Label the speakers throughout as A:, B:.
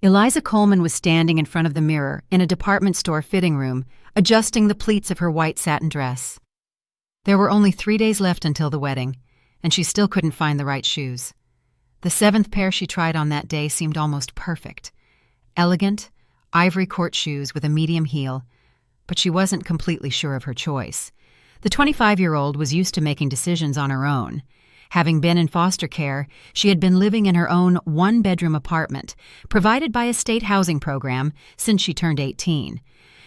A: Eliza Coleman was standing in front of the mirror in a department store fitting room, adjusting the pleats of her white satin dress. There were only 3 days left until the wedding, and she still couldn't find the right shoes. The 7th pair she tried on that day seemed almost perfect. Elegant, ivory court shoes with a medium heel, but she wasn't completely sure of her choice. The 25-year-old was used to making decisions on her own. Having been in foster care, she had been living in her own one-bedroom apartment, provided by a state housing program, since she turned 18.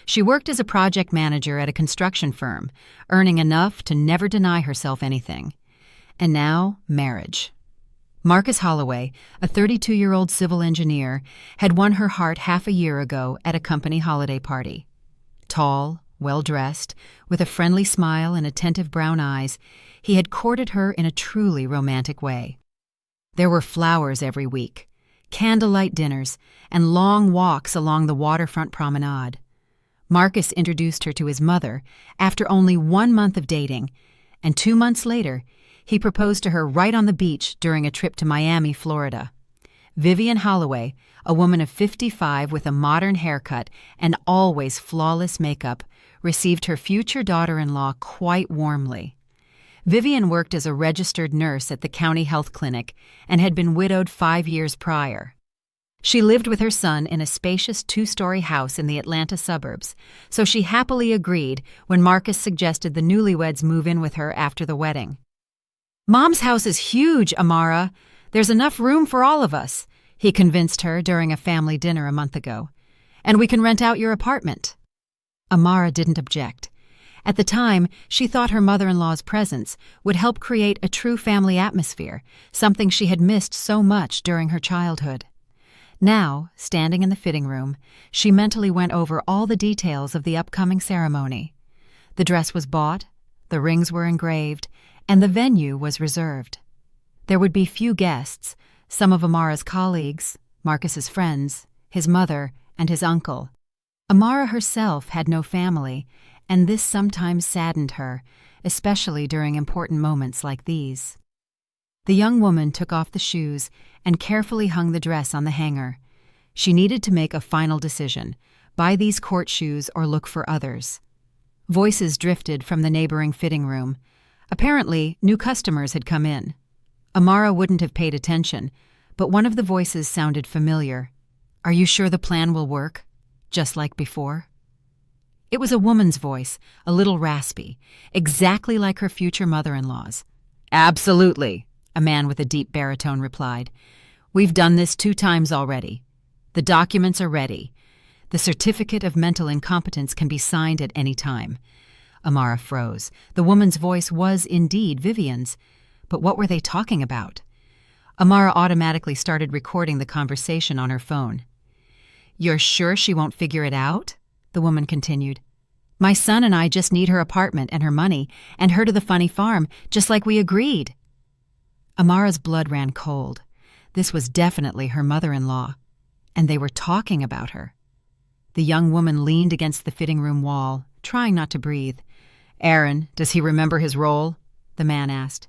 A: She worked as a project manager at a construction firm, earning enough to never deny herself anything. And now, marriage. Marcus Holloway, a 32-year-old civil engineer, had won her heart half a year ago at a company holiday party. Tall, well-dressed, with a friendly smile and attentive brown eyes, he had courted her in a truly romantic way. There were flowers every week, candlelight dinners, and long walks along the waterfront promenade. Marcus introduced her to his mother after only 1 month of dating, and 2 months later, he proposed to her right on the beach during a trip to Miami, Florida. Vivian Holloway, a woman of 55 with a modern haircut and always flawless makeup, received her future daughter-in-law quite warmly. Vivian worked as a registered nurse at the county health clinic and had been widowed 5 years prior. She lived with her son in a spacious 2-story house in the Atlanta suburbs, so she happily agreed when Marcus suggested the newlyweds move in with her after the wedding. "Mom's house is huge, Amara. There's enough room for all of us," he convinced her during a family dinner a month ago. "And we can rent out your apartment." Amara didn't object. At the time, she thought her mother-in-law's presence would help create a true family atmosphere, something she had missed so much during her childhood. Now, standing in the fitting room, she mentally went over all the details of the upcoming ceremony. The dress was bought, the rings were engraved, and the venue was reserved. There would be few guests, some of Amara's colleagues, Marcus's friends, his mother, and his uncle. Amara herself had no family, and this sometimes saddened her, especially during important moments like these. The young woman took off the shoes and carefully hung the dress on the hanger. She needed to make a final decision: buy these court shoes or look for others. Voices drifted from the neighboring fitting room. Apparently, new customers had come in. Amara wouldn't have paid attention, but one of the voices sounded familiar. "Are you sure the plan will work? Just like before?" It was a woman's voice, a little raspy, exactly like her future mother-in-law's. "Absolutely," a man with a deep baritone replied. "We've done this 2 times already. The documents are ready. The certificate of mental incompetence can be signed at any time." Amara froze. The woman's voice was indeed Vivian's. But what were they talking about? Amara automatically started recording the conversation on her phone. "You're sure she won't figure it out?" the woman continued. "My son and I just need her apartment and her money and her to the funny farm, just like we agreed." Amara's blood ran cold. This was definitely her mother-in-law, and they were talking about her. The young woman leaned against the fitting room wall, trying not to breathe. "Aaron, does he remember his role?" the man asked.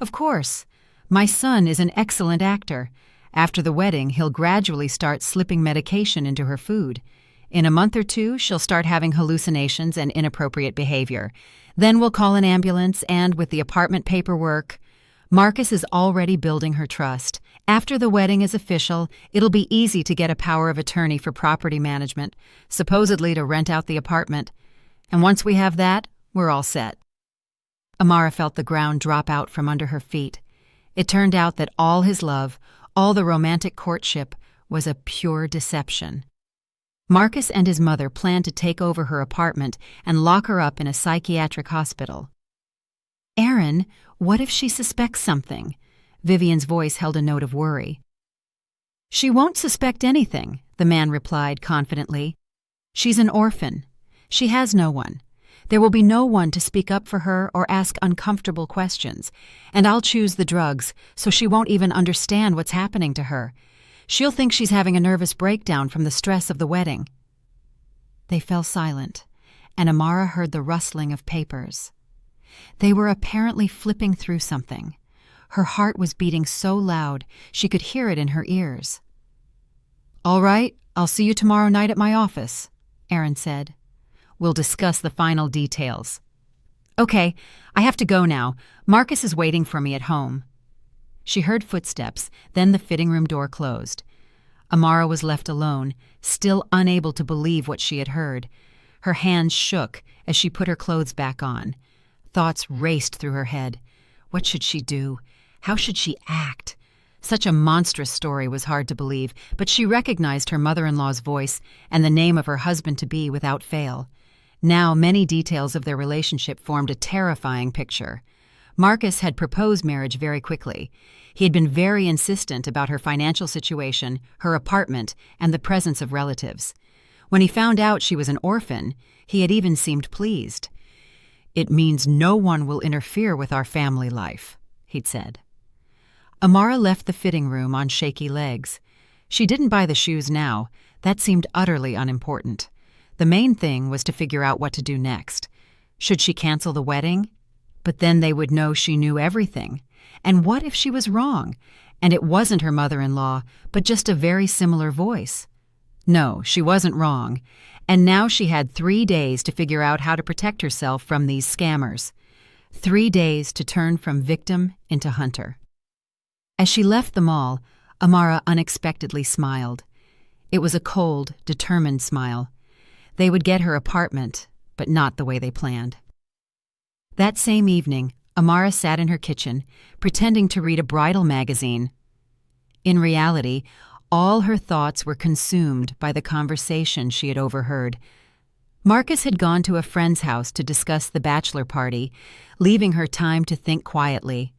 A: "Of course. My son is an excellent actor. After the wedding, he'll gradually start slipping medication into her food. In a month or 2, she'll start having hallucinations and inappropriate behavior. Then we'll call an ambulance, and with the apartment paperwork..." Marcus is already building her trust. After the wedding is official, it'll be easy to get a power of attorney for property management, supposedly to rent out the apartment. And once we have that, we're all set. Amara felt the ground drop out from under her feet. It turned out that all his love, all the romantic courtship, was a pure deception. Marcus and his mother planned to take over her apartment and lock her up in a psychiatric hospital. "Aaron, what if she suspects something?" Vivian's voice held a note of worry. "She won't suspect anything," the man replied confidently. "She's an orphan. She has no one. There will be no one to speak up for her or ask uncomfortable questions, and I'll choose the drugs so she won't even understand what's happening to her. She'll think she's having a nervous breakdown from the stress of the wedding." They fell silent, and Amara heard the rustling of papers. They were apparently flipping through something. Her heart was beating so loud she could hear it in her ears. All right, I'll see you tomorrow night at my office, Aaron said. We'll discuss the final details. Okay, I have to go now. Marcus is waiting for me at home. She heard footsteps, then the fitting room door closed. Amara was left alone, still unable to believe what she had heard. Her hands shook as she put her clothes back on. Thoughts raced through her head. What should she do? How should she act? Such a monstrous story was hard to believe, but she recognized her mother-in-law's voice and the name of her husband-to-be without fail. Now many details of their relationship formed a terrifying picture. Marcus had proposed marriage very quickly. He had been very insistent about her financial situation, her apartment, and the presence of relatives. When he found out she was an orphan, he had even seemed pleased. "It means no one will interfere with our family life," he'd said. Amara left the fitting room on shaky legs. She didn't buy the shoes now. That seemed utterly unimportant. The main thing was to figure out what to do next. Should she cancel the wedding? But then they would know she knew everything. And what if she was wrong, and it wasn't her mother-in-law, but just a very similar voice? No, she wasn't wrong. And now she had 3 days to figure out how to protect herself from these scammers. 3 days to turn from victim into hunter. As she left the mall, Amara unexpectedly smiled. It was a cold, determined smile. They would get her apartment, but not the way they planned. That same evening, Amara sat in her kitchen, pretending to read a bridal magazine. In reality, all her thoughts were consumed by the conversation she had overheard. Marcus had gone to a friend's house to discuss the bachelor party, leaving her time to think quietly.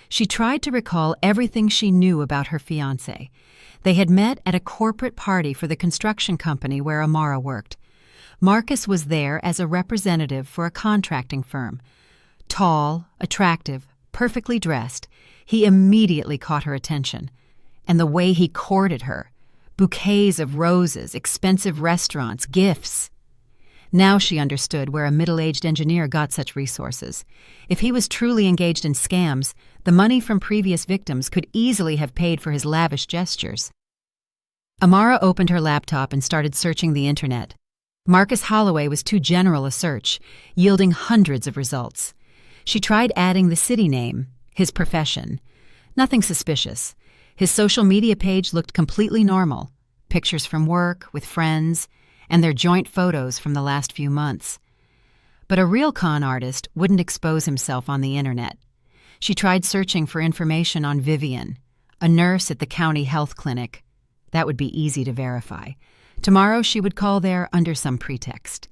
A: She tried to recall everything she knew about her fiancé. They had met at a corporate party for the construction company where Amara worked. Marcus was there as a representative for a contracting firm. Tall, attractive, perfectly dressed, he immediately caught her attention. And the way he courted her. Bouquets of roses, expensive restaurants, gifts. Now she understood where a middle-aged engineer got such resources. If he was truly engaged in scams, the money from previous victims could easily have paid for his lavish gestures. Amara opened her laptop and started searching the internet. Marcus Holloway was too general a search, yielding hundreds of results. She tried adding the city name, his profession. Nothing suspicious. His social media page looked completely normal. Pictures from work, with friends, and their joint photos from the last few months. But a real con artist wouldn't expose himself on the internet. She tried searching for information on Vivian, a nurse at the county health clinic. That would be easy to verify. Tomorrow she would call there under some pretext.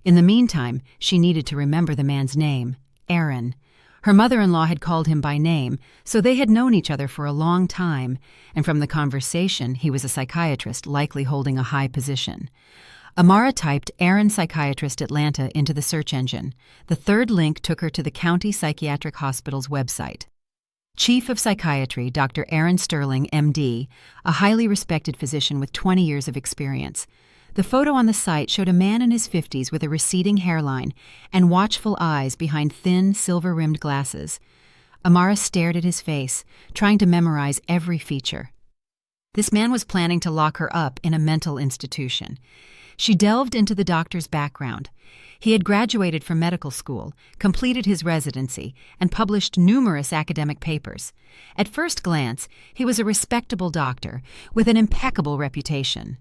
A: In the meantime, she needed to remember the man's name, Aaron. Her mother-in-law had called him by name, so they had known each other for a long time, and from the conversation, he was a psychiatrist, likely holding a high position. Amara typed Aaron Psychiatrist Atlanta into the search engine. The third link took her to the County Psychiatric Hospital's website. Chief of Psychiatry, Dr. Aaron Sterling, M.D., a highly respected physician with 20 years of experience. The photo on the site showed a man in his 50s with a receding hairline and watchful eyes behind thin, silver-rimmed glasses. Amara stared at his face, trying to memorize every feature. This man was planning to lock her up in a mental institution. She delved into the doctor's background. He had graduated from medical school, completed his residency, and published numerous academic papers. At first glance, he was a respectable doctor with an impeccable reputation.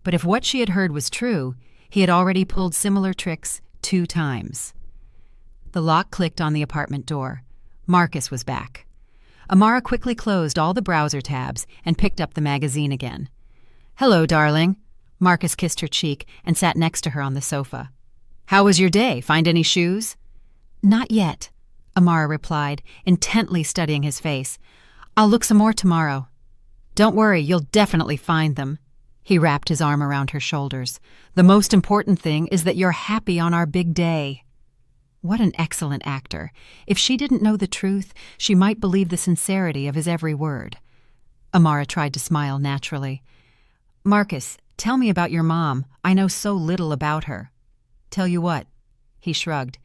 A: But if what she had heard was true, he had already pulled similar tricks 2 times. The lock clicked on the apartment door. Marcus was back. Amara quickly closed all the browser tabs and picked up the magazine again. "Hello, darling." Marcus kissed her cheek and sat next to her on the sofa. "How was your day? Find any shoes?" "Not yet," Amara replied, intently studying his face. "I'll look some more tomorrow." "Don't worry, you'll definitely find them." He wrapped his arm around her shoulders. "The most important thing is that you're happy on our big day." What an excellent actor. If she didn't know the truth, she might believe the sincerity of his every word. Amara tried to smile naturally. "Marcus, tell me about your mom. I know so little about her." "Tell you what?" He shrugged.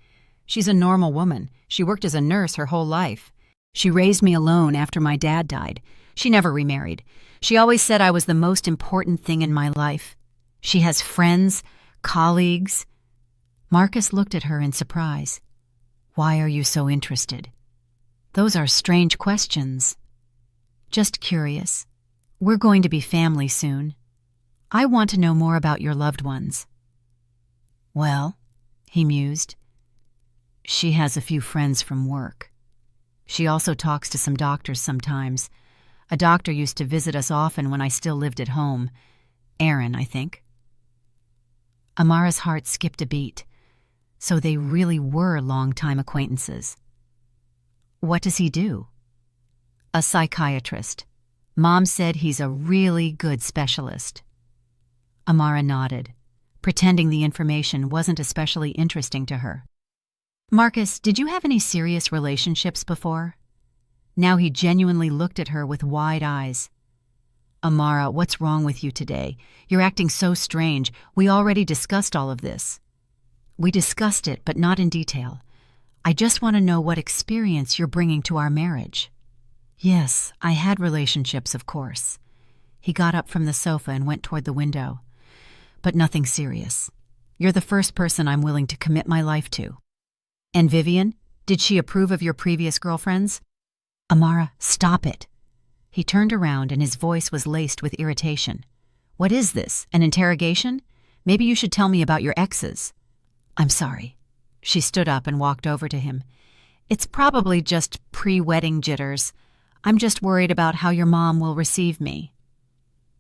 A: "She's a normal woman. She worked as a nurse her whole life. She raised me alone after my dad died. She never remarried. She always said I was the most important thing in my life. She has friends, colleagues. Marcus looked at her in surprise. Why are you so interested? Those are strange questions. Just curious. We're going to be family soon. I want to know more about your loved ones. Well, he mused, she has a few friends from work. She also talks to some doctors sometimes. A doctor used to visit us often when I still lived at home. Aaron, I think. Amara's heart skipped a beat. So they really were long-time acquaintances. What does he do? A psychiatrist. Mom said he's a really good specialist. Amara nodded, pretending the information wasn't especially interesting to her. Marcus, did you have any serious relationships before? Now he genuinely looked at her with wide eyes. Amara, what's wrong with you today? You're acting so strange. We already discussed all of this. We discussed it, but not in detail. I just want to know what experience you're bringing to our marriage. Yes, I had relationships, of course. He got up from the sofa and went toward the window. But nothing serious. You're the first person I'm willing to commit my life to. And Vivian, did she approve of your previous girlfriends? Amara, stop it. He turned around and his voice was laced with irritation. What is this, an interrogation? Maybe you should tell me about your exes. I'm sorry. She stood up and walked over to him. It's probably just pre-wedding jitters. I'm just worried about how your mom will receive me.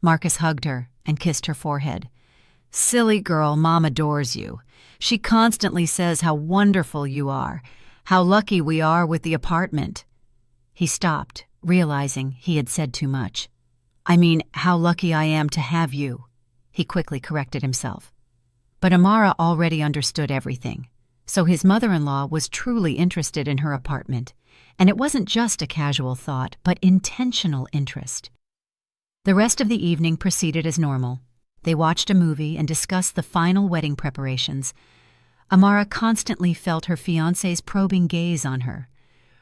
A: Marcus hugged her and kissed her forehead. Silly girl, Mom adores you. She constantly says how wonderful you are, how lucky we are with the apartment. He stopped, realizing he had said too much. I mean, how lucky I am to have you. He quickly corrected himself. But Amara already understood everything, so his mother-in-law was truly interested in her apartment, and it wasn't just a casual thought, but intentional interest. The rest of the evening proceeded as normal. They watched a movie and discussed the final wedding preparations. Amara constantly felt her fiancé's probing gaze on her.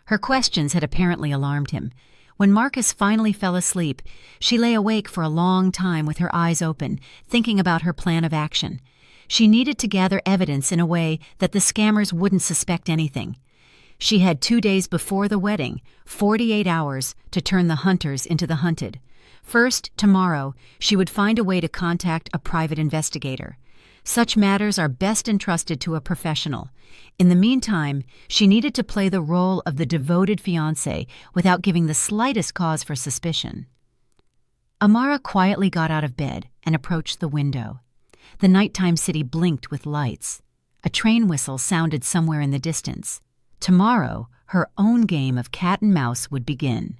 A: Her questions had apparently alarmed him. When Marcus finally fell asleep, she lay awake for a long time with her eyes open, thinking about her plan of action. She needed to gather evidence in a way that the scammers wouldn't suspect anything. She had 2 days before the wedding, 48 hours, to turn the hunters into the hunted. First, tomorrow, she would find a way to contact a private investigator. Such matters are best entrusted to a professional. In the meantime, she needed to play the role of the devoted fiancé without giving the slightest cause for suspicion. Amara quietly got out of bed and approached the window. The nighttime city blinked with lights. A train whistle sounded somewhere in the distance. Tomorrow, her own game of cat and mouse would begin.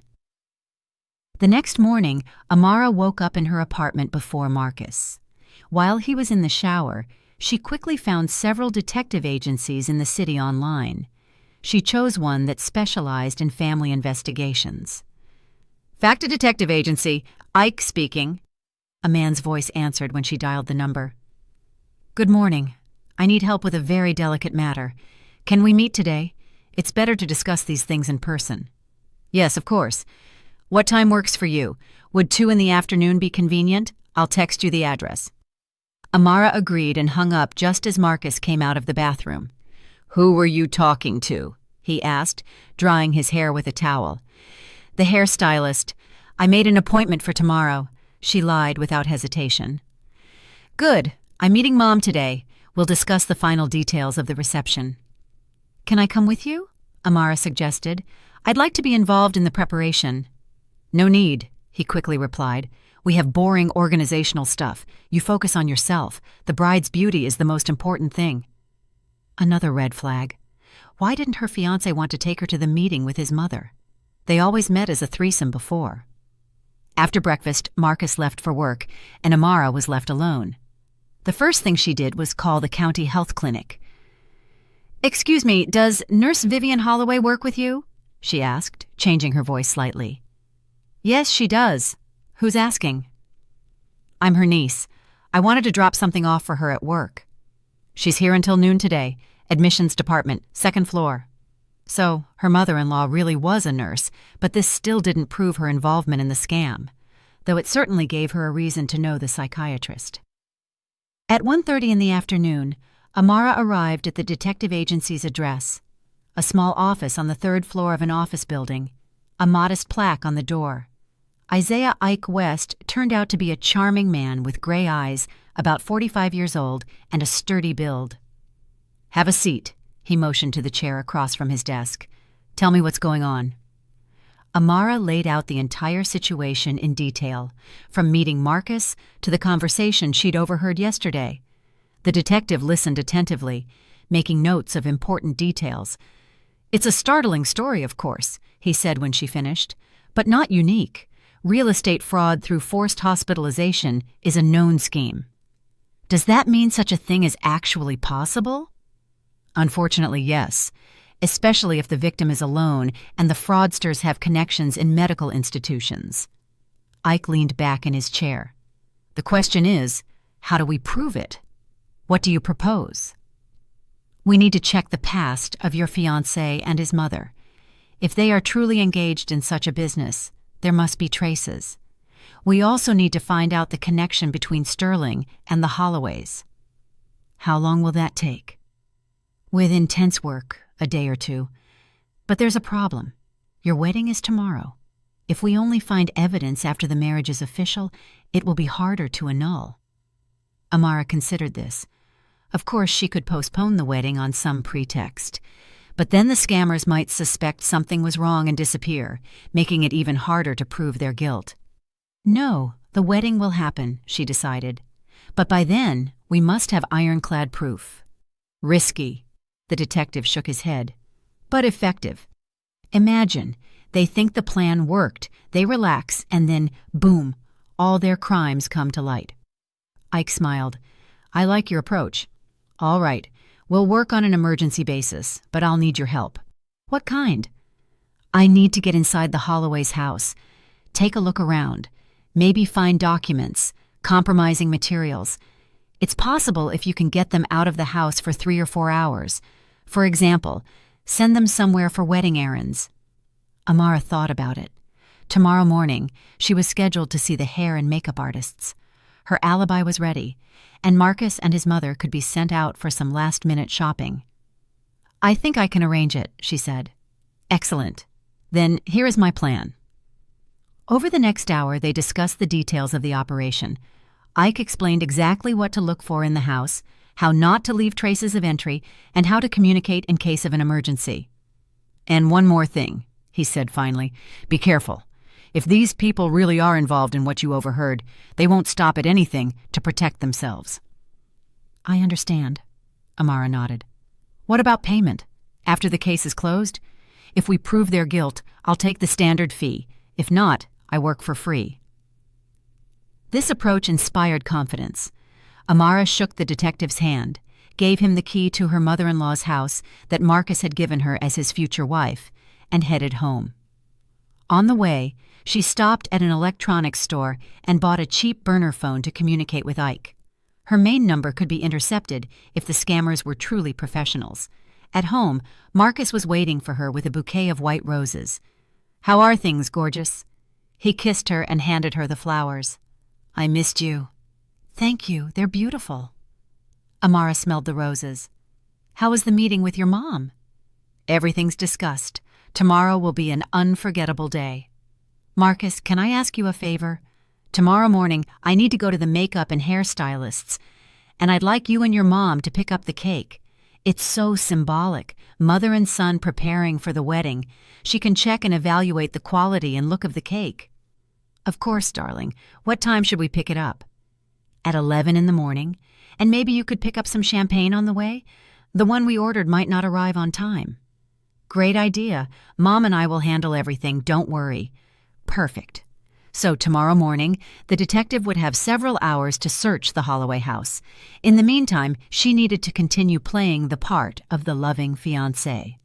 A: The next morning, Amara woke up in her apartment before Marcus. While he was in the shower, she quickly found several detective agencies in the city online. She chose one that specialized in family investigations. Facta Detective Agency, Ike speaking. A man's voice answered when she dialed the number. Good morning. I need help with a very delicate matter. Can we meet today? It's better to discuss these things in person. Yes, of course. What time works for you? Would 2 in the afternoon be convenient? I'll text you the address. Amara agreed and hung up just as Marcus came out of the bathroom. Who were you talking to? He asked, drying his hair with a towel. The hairstylist. I made an appointment for tomorrow. She lied without hesitation. Good. I'm meeting Mom today. We'll discuss the final details of the reception. Can I come with you? Amara suggested. I'd like to be involved in the preparation. No need, he quickly replied. We have boring organizational stuff. You focus on yourself. The bride's beauty is the most important thing. Another red flag. Why didn't her fiancé want to take her to the meeting with his mother? They always met as a threesome before. After breakfast, Marcus left for work, and Amara was left alone. The first thing she did was call the county health clinic. Excuse me, does Nurse Vivian Holloway work with you? She asked, changing her voice slightly. Yes, she does. Who's asking? I'm her niece. I wanted to drop something off for her at work. She's here until noon today. Admissions department, 2nd floor. So, her mother-in-law really was a nurse, but this still didn't prove her involvement in the scam, though it certainly gave her a reason to know the psychiatrist. At 1:30 in the afternoon, Amara arrived at the detective agency's address, a small office on the third floor of an office building, a modest plaque on the door. Isaiah Ike West turned out to be a charming man with gray eyes, about 45 years old, and a sturdy build. "Have a seat," he motioned to the chair across from his desk. "Tell me what's going on." Amara laid out the entire situation in detail, from meeting Marcus to the conversation she'd overheard yesterday. The detective listened attentively, making notes of important details. "It's a startling story, of course," he said when she finished, "but not unique. Real estate fraud through forced hospitalization is a known scheme." "Does that mean such a thing is actually possible?" "Unfortunately, yes, especially if the victim is alone and the fraudsters have connections in medical institutions." Ike leaned back in his chair. "The question is, how do we prove it? What do you propose?" "We need to check the past of your fiancé and his mother. If they are truly engaged in such a business, there must be traces. We also need to find out the connection between Sterling and the Holloways." "How long will that take?" "With intense work, a day or two. But there's a problem. Your wedding is tomorrow. If we only find evidence after the marriage is official, it will be harder to annul." Amara considered this. Of course, she could postpone the wedding on some pretext. But then the scammers might suspect something was wrong and disappear, making it even harder to prove their guilt. "No, the wedding will happen," she decided. "But by then, we must have ironclad proof." "Risky," the detective shook his head, "but effective. Imagine, they think the plan worked, they relax, and then, boom, all their crimes come to light." Ike smiled. "I like your approach. All right, we'll work on an emergency basis, but I'll need your help." "What kind?" "I need to get inside the Holloway's house. Take a look around. Maybe find documents, compromising materials. It's possible if you can get them out of the house for 3 or 4 hours. For example, send them somewhere for wedding errands." Amara thought about it. Tomorrow morning, she was scheduled to see the hair and makeup artists. Her alibi was ready, and Marcus and his mother could be sent out for some last-minute shopping. "I think I can arrange it," she said. "Excellent. Then here is my plan." Over the next hour, they discussed the details of the operation. Ike explained exactly what to look for in the house, how not to leave traces of entry, and how to communicate in case of an emergency. "And one more thing," he said finally. "Be careful. If these people really are involved in what you overheard, they won't stop at anything to protect themselves." "I understand," Amara nodded. "What about payment? After the case is closed? If we prove their guilt, I'll take the standard fee. If not, I work for free." This approach inspired confidence. Amara shook the detective's hand, gave him the key to her mother-in-law's house that Marcus had given her as his future wife, and headed home. On the way, she stopped at an electronics store and bought a cheap burner phone to communicate with Ike. Her main number could be intercepted if the scammers were truly professionals. At home, Marcus was waiting for her with a bouquet of white roses. "How are things, gorgeous?" He kissed her and handed her the flowers. "I missed you." "Thank you, they're beautiful." Amara smelled the roses. "How was the meeting with your mom?" "Everything's discussed. Tomorrow will be an unforgettable day." "Marcus, can I ask you a favor? Tomorrow morning, I need to go to the makeup and hairstylists, and I'd like you and your mom to pick up the cake. It's so symbolic, mother and son preparing for the wedding. She can check and evaluate the quality and look of the cake." "Of course, darling. What time should we pick it up?" "At 11 in the morning, and maybe you could pick up some champagne on the way? The one we ordered might not arrive on time." "Great idea. Mom and I will handle everything, don't worry." "Perfect." So tomorrow morning, the detective would have several hours to search the Holloway house. In the meantime, she needed to continue playing the part of the loving fiancé.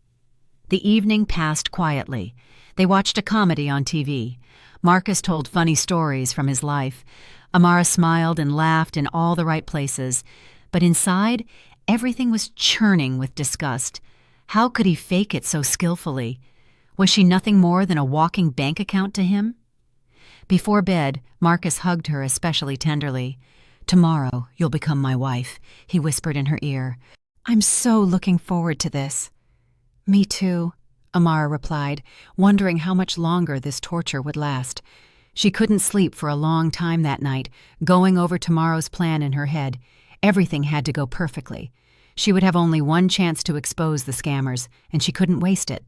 A: The evening passed quietly. They watched a comedy on TV. Marcus told funny stories from his life. Amara smiled and laughed in all the right places. But inside, everything was churning with disgust. How could he fake it so skillfully? Was she nothing more than a walking bank account to him? Before bed, Marcus hugged her especially tenderly. "Tomorrow you'll become my wife," he whispered in her ear. "I'm so looking forward to this." "Me too," Amara replied, wondering how much longer this torture would last. She couldn't sleep for a long time that night, going over tomorrow's plan in her head. Everything had to go perfectly. She would have only one chance to expose the scammers, and she couldn't waste it.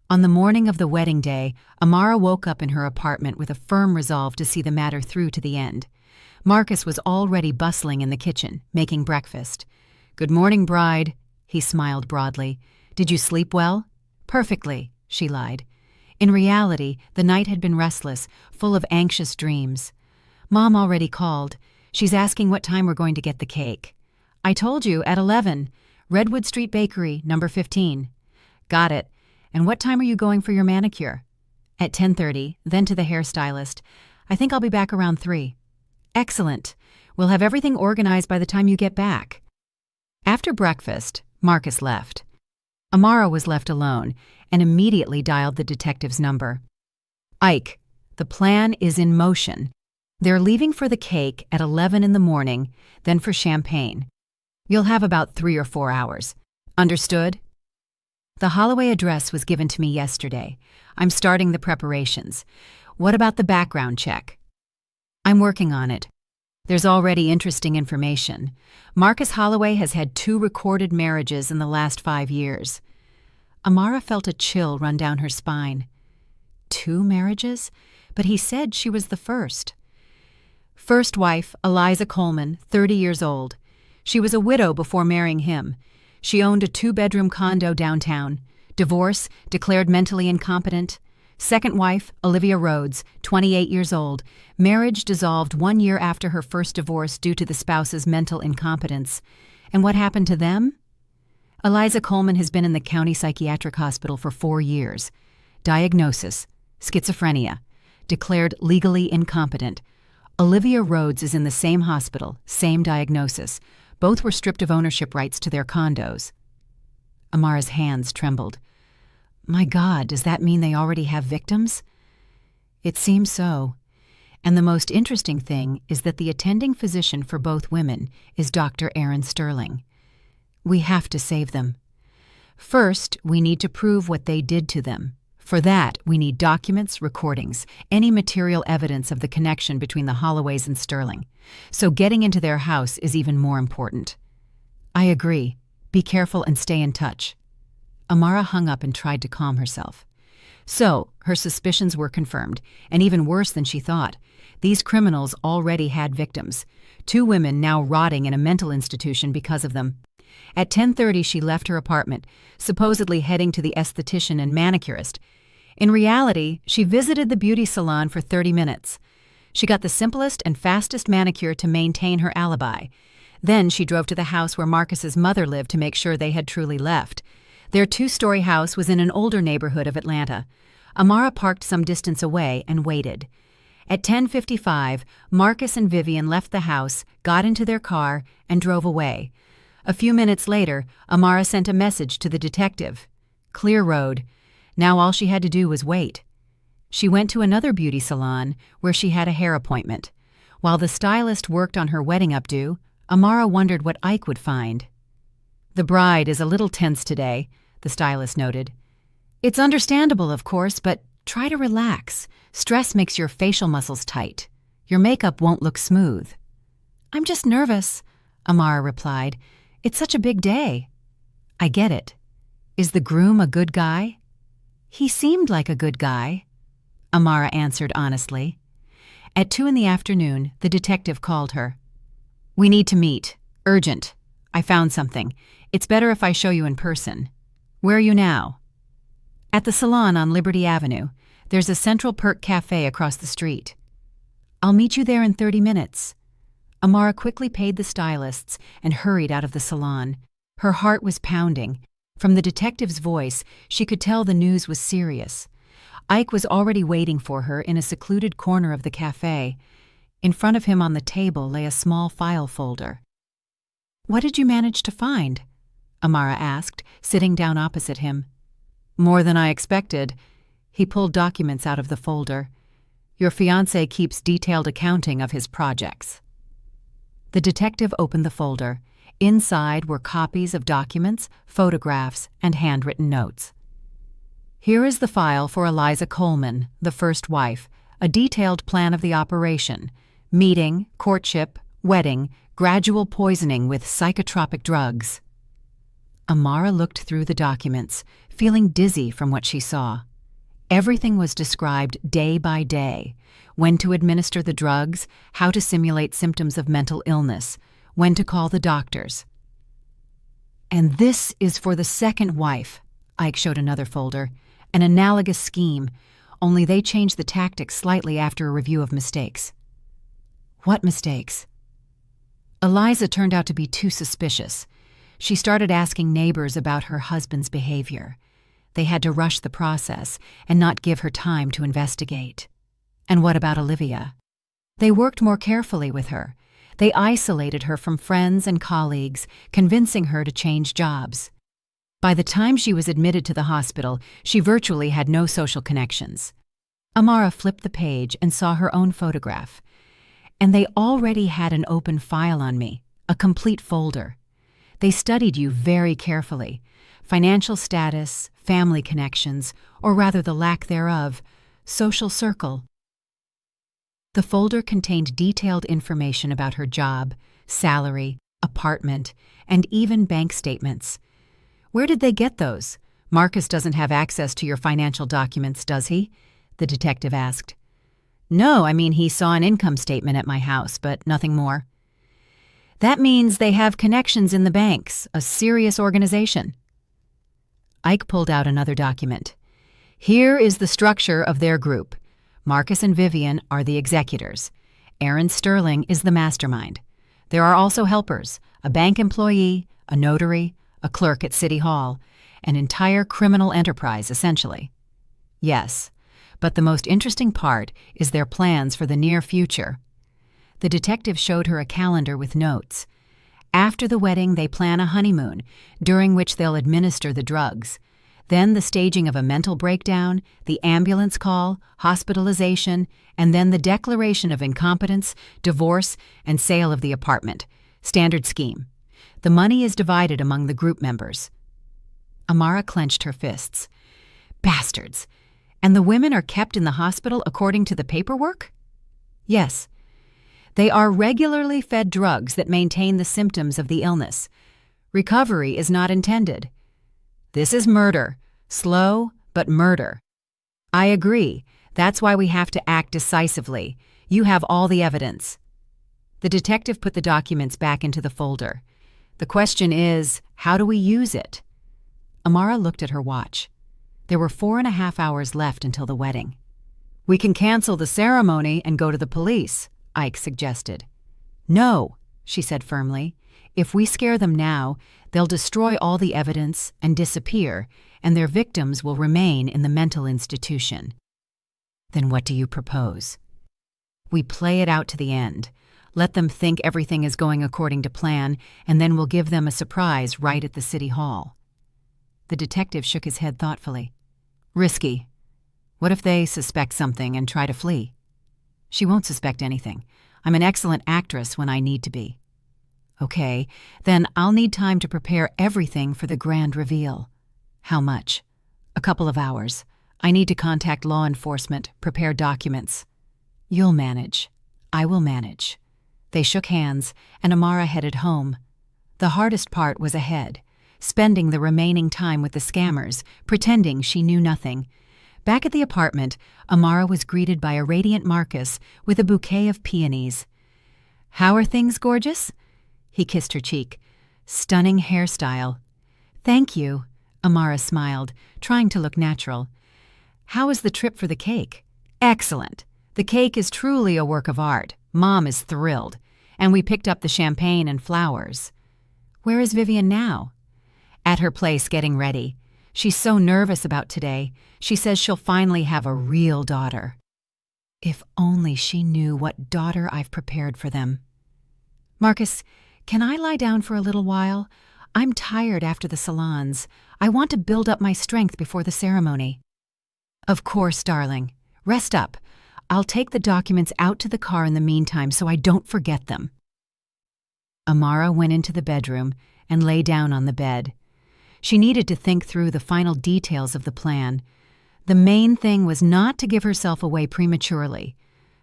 A: On the morning of the wedding day, Amara woke up in her apartment with a firm resolve to see the matter through to the end. Marcus was already bustling in the kitchen, making breakfast. "Good morning, bride," he smiled broadly. "Did you sleep well?" "Perfectly," she lied. In reality, the night had been restless, full of anxious dreams. "Mom already called. She's asking what time we're going to get the cake." "I told you, at 11. Redwood Street Bakery, number 15. "Got it. And what time are you going for your manicure?" "At 10:30, then to the hairstylist. I think I'll be back around 3. "Excellent. We'll have everything organized by the time you get back." After breakfast, Marcus left. Amara was left alone and immediately dialed the detective's number. "Ike, the plan is in motion. They're leaving for the cake at 11 in the morning, then for champagne. You'll have about 3 or 4 hours. Understood?" "The Holloway address was given to me yesterday. I'm starting the preparations. What about the background check?" "I'm working on it. There's already interesting information. Marcus Holloway has had 2 recorded marriages in the last 5 years. Amara felt a chill run down her spine. 2 marriages? But he said she was the first. First wife, Eliza Coleman, 30 years old. She was a widow before marrying him. She owned a 2-bedroom condo downtown. Divorce, declared mentally incompetent. Second wife, Olivia Rhodes, 28 years old. Marriage dissolved 1 year after her first divorce due to the spouse's mental incompetence. And what happened to them? Eliza Coleman has been in the county psychiatric hospital for 4 years. Diagnosis: schizophrenia. Declared legally incompetent. Olivia Rhodes is in the same hospital, same diagnosis. Both were stripped of ownership rights to their condos. Amara's hands trembled. My God, does that mean they already have victims? It seems so. And the most interesting thing is that the attending physician for both women is Dr. Aaron Sterling. We have to save them. First, we need to prove what they did to them. For that, we need documents, recordings, any material evidence of the connection between the Holloways and Sterling. So getting into their house is even more important. I agree. Be careful and stay in touch. Amara hung up and tried to calm herself. So, her suspicions were confirmed, and even worse than she thought. These criminals already had victims. 2 women now rotting in a mental institution because of them. At 10:30 she left her apartment, supposedly heading to the esthetician and manicurist. In reality, she visited the beauty salon for 30 minutes. She got the simplest and fastest manicure to maintain her alibi. Then she drove to the house where Marcus's mother lived to make sure they had truly left. Their 2-story house was in an older neighborhood of Atlanta. Amara parked some distance away and waited. At 10:55, Marcus and Vivian left the house, got into their car, and drove away. A few minutes later, Amara sent a message to the detective. Clear road. Now all she had to do was wait. She went to another beauty salon where she had a hair appointment. While the stylist worked on her wedding updo, Amara wondered what Ike would find. The bride is a little tense today, the stylist noted. It's understandable, of course, but try to relax. Stress makes your facial muscles tight. Your makeup won't look smooth. I'm just nervous, Amara replied. It's such a big day. I get it. Is the groom a good guy? He seemed like a good guy, Amara answered honestly. At 2 in the afternoon, the detective called her. We need to meet. Urgent. I found something. It's better if I show you in person. Where are you now? At the salon on Liberty Avenue. There's a Central Perk Cafe across the street. I'll meet you there in 30 minutes. Amara quickly paid the stylists and hurried out of the salon. Her heart was pounding. From the detective's voice, she could tell the news was serious. Ike was already waiting for her in a secluded corner of the cafe. In front of him on the table lay a small file folder. What did you manage to find? Amara asked, sitting down opposite him. More than I expected. He pulled documents out of the folder. Your fiancé keeps detailed accounting of his projects. The detective opened the folder. Inside were copies of documents, photographs, and handwritten notes. Here is the file for Eliza Coleman, the first wife, a detailed plan of the operation: meeting, courtship, wedding, gradual poisoning with psychotropic drugs. Amara looked through the documents, feeling dizzy from what she saw. Everything was described day by day: when to administer the drugs, how to simulate symptoms of mental illness, when to call the doctors. And this is for the second wife. Ike showed another folder. An analogous scheme, only they changed the tactics slightly after a review of mistakes. What mistakes? Eliza turned out to be too suspicious. She started asking neighbors about her husband's behavior. They had to rush the process and not give her time to investigate. And what about Olivia? They worked more carefully with her. They isolated her from friends and colleagues, convincing her to change jobs. By the time she was admitted to the hospital, she virtually had no social connections. Amara flipped the page and saw her own photograph. And they already had an open file on me, a complete folder. They studied you very carefully: financial status, family connections, or rather the lack thereof, social circle. The folder contained detailed information about her job, salary, apartment, and even bank statements. Where did they get those? Marcus doesn't have access to your financial documents, does he? The detective asked. No, I mean, he saw an income statement at my house, but nothing more. That means they have connections in the banks, a serious organization. Ike pulled out another document. Here is the structure of their group. Marcus and Vivian are the executors. Aaron Sterling is the mastermind. There are also helpers: a bank employee, a notary, a clerk at City Hall, an entire criminal enterprise, essentially. Yes, but the most interesting part is their plans for the near future. The detective showed her a calendar with notes. After the wedding, they plan a honeymoon, during which they'll administer the drugs. Then the staging of a mental breakdown, the ambulance call, hospitalization, and then the declaration of incompetence, divorce, and sale of the apartment. Standard scheme. The money is divided among the group members. Amara clenched her fists. Bastards! And the women are kept in the hospital according to the paperwork? Yes. They are regularly fed drugs that maintain the symptoms of the illness. Recovery is not intended. This is murder. Slow, but murder. I agree. That's why we have to act decisively. You have all the evidence. The detective put the documents back into the folder. The question is, how do we use it? Amara looked at her watch. There were 4.5 hours left until the wedding. We can cancel the ceremony and go to the police, Ike suggested. No, she said firmly. If we scare them now, they'll destroy all the evidence and disappear, and their victims will remain in the mental institution. Then what do you propose? We play it out to the end. Let them think everything is going according to plan, and then we'll give them a surprise right at the city hall. The detective shook his head thoughtfully. Risky. What if they suspect something and try to flee? She won't suspect anything. I'm an excellent actress when I need to be. Okay, then I'll need time to prepare everything for the grand reveal. How much? A couple of hours. I need to contact law enforcement, prepare documents. You'll manage. I will manage. They shook hands, and Amara headed home. The hardest part was ahead, spending the remaining time with the scammers, pretending she knew nothing. Back at the apartment, Amara was greeted by a radiant Marcus with a bouquet of peonies. How are things, gorgeous? He kissed her cheek. Stunning hairstyle. Thank you, Amara smiled, trying to look natural. How was the trip for the cake? Excellent. The cake is truly a work of art. Mom is thrilled. And we picked up the champagne and flowers. Where is Vivian now? At her place getting ready. She's so nervous about today. She says she'll finally have a real daughter. If only she knew what daughter I've prepared for them. Marcus, can I lie down for a little while? I'm tired after the salons. I want to build up my strength before the ceremony." "Of course, darling. Rest up. I'll take the documents out to the car in the meantime so I don't forget them." Amara went into the bedroom and lay down on the bed. She needed to think through the final details of the plan. The main thing was not to give herself away prematurely.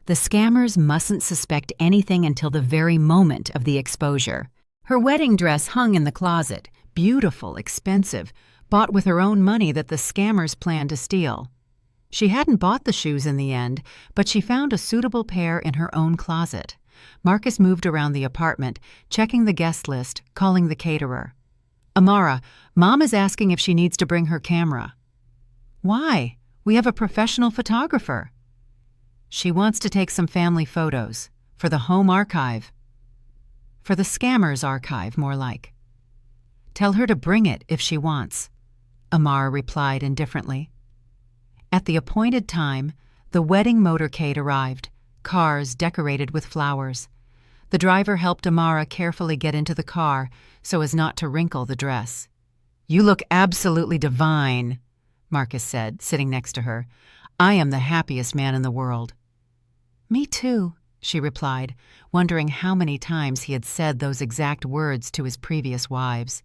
A: The scammers mustn't suspect anything until the very moment of the exposure. Her wedding dress hung in the closet, beautiful, expensive, bought with her own money that the scammers planned to steal. She hadn't bought the shoes in the end, but she found a suitable pair in her own closet. Marcus moved around the apartment, checking the guest list, calling the caterer. "Amara, Mom is asking if she needs to bring her camera." "Why? We have a professional photographer." "She wants to take some family photos. For the home archive." "For the scammers' archive, more like." "Tell her to bring it if she wants," Amara replied indifferently. At the appointed time, the wedding motorcade arrived, cars decorated with flowers. The driver helped Amara carefully get into the car so as not to wrinkle the dress. "You look absolutely divine," Marcus said, sitting next to her. "I am the happiest man in the world." "Me too," she replied, wondering how many times he had said those exact words to his previous wives.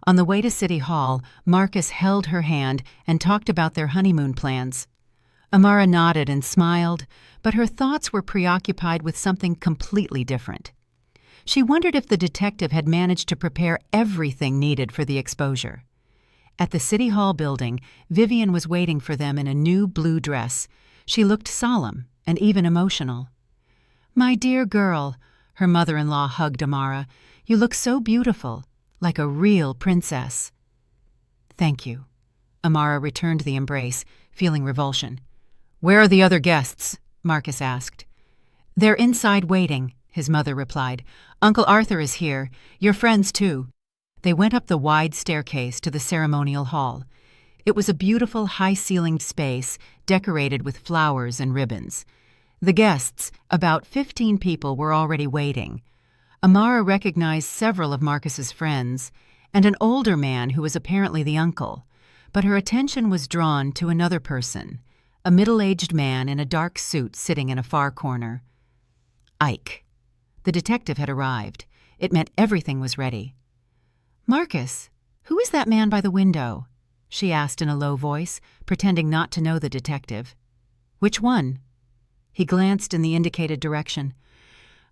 A: On the way to City Hall, Marcus held her hand and talked about their honeymoon plans. Amara nodded and smiled, but her thoughts were preoccupied with something completely different. She wondered if the detective had managed to prepare everything needed for the exposure. At the City Hall building, Vivian was waiting for them in a new blue dress. She looked solemn and even emotional. "My dear girl," her mother-in-law hugged Amara, "you look so beautiful, like a real princess." "Thank you." Amara returned the embrace, feeling revulsion. "Where are the other guests?" Marcus asked. "They're inside waiting," his mother replied. "Uncle Arthur is here. Your friends, too." They went up the wide staircase to the ceremonial hall. It was a beautiful, high-ceilinged space decorated with flowers and ribbons. The guests, about 15 people, were already waiting. Amara recognized several of Marcus's friends and an older man who was apparently the uncle, but her attention was drawn to another person, a middle-aged man in a dark suit sitting in a far corner. Ike. The detective had arrived. It meant everything was ready. "Marcus, who is that man by the window?" she asked in a low voice, pretending not to know the detective. "Which one?" He glanced in the indicated direction.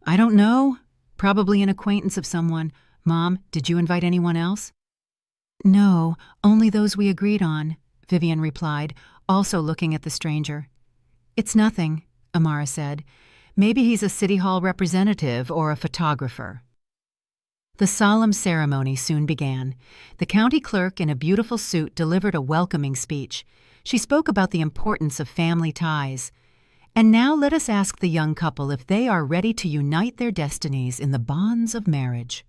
A: "I don't know. Probably an acquaintance of someone. Mom, did you invite anyone else?" "No, only those we agreed on," Vivian replied, also looking at the stranger. "It's nothing," Amara said. "Maybe he's a City Hall representative or a photographer." The solemn ceremony soon began. The county clerk in a beautiful suit delivered a welcoming speech. She spoke about the importance of family ties. "And now let us ask the young couple if they are ready to unite their destinies in the bonds of marriage,"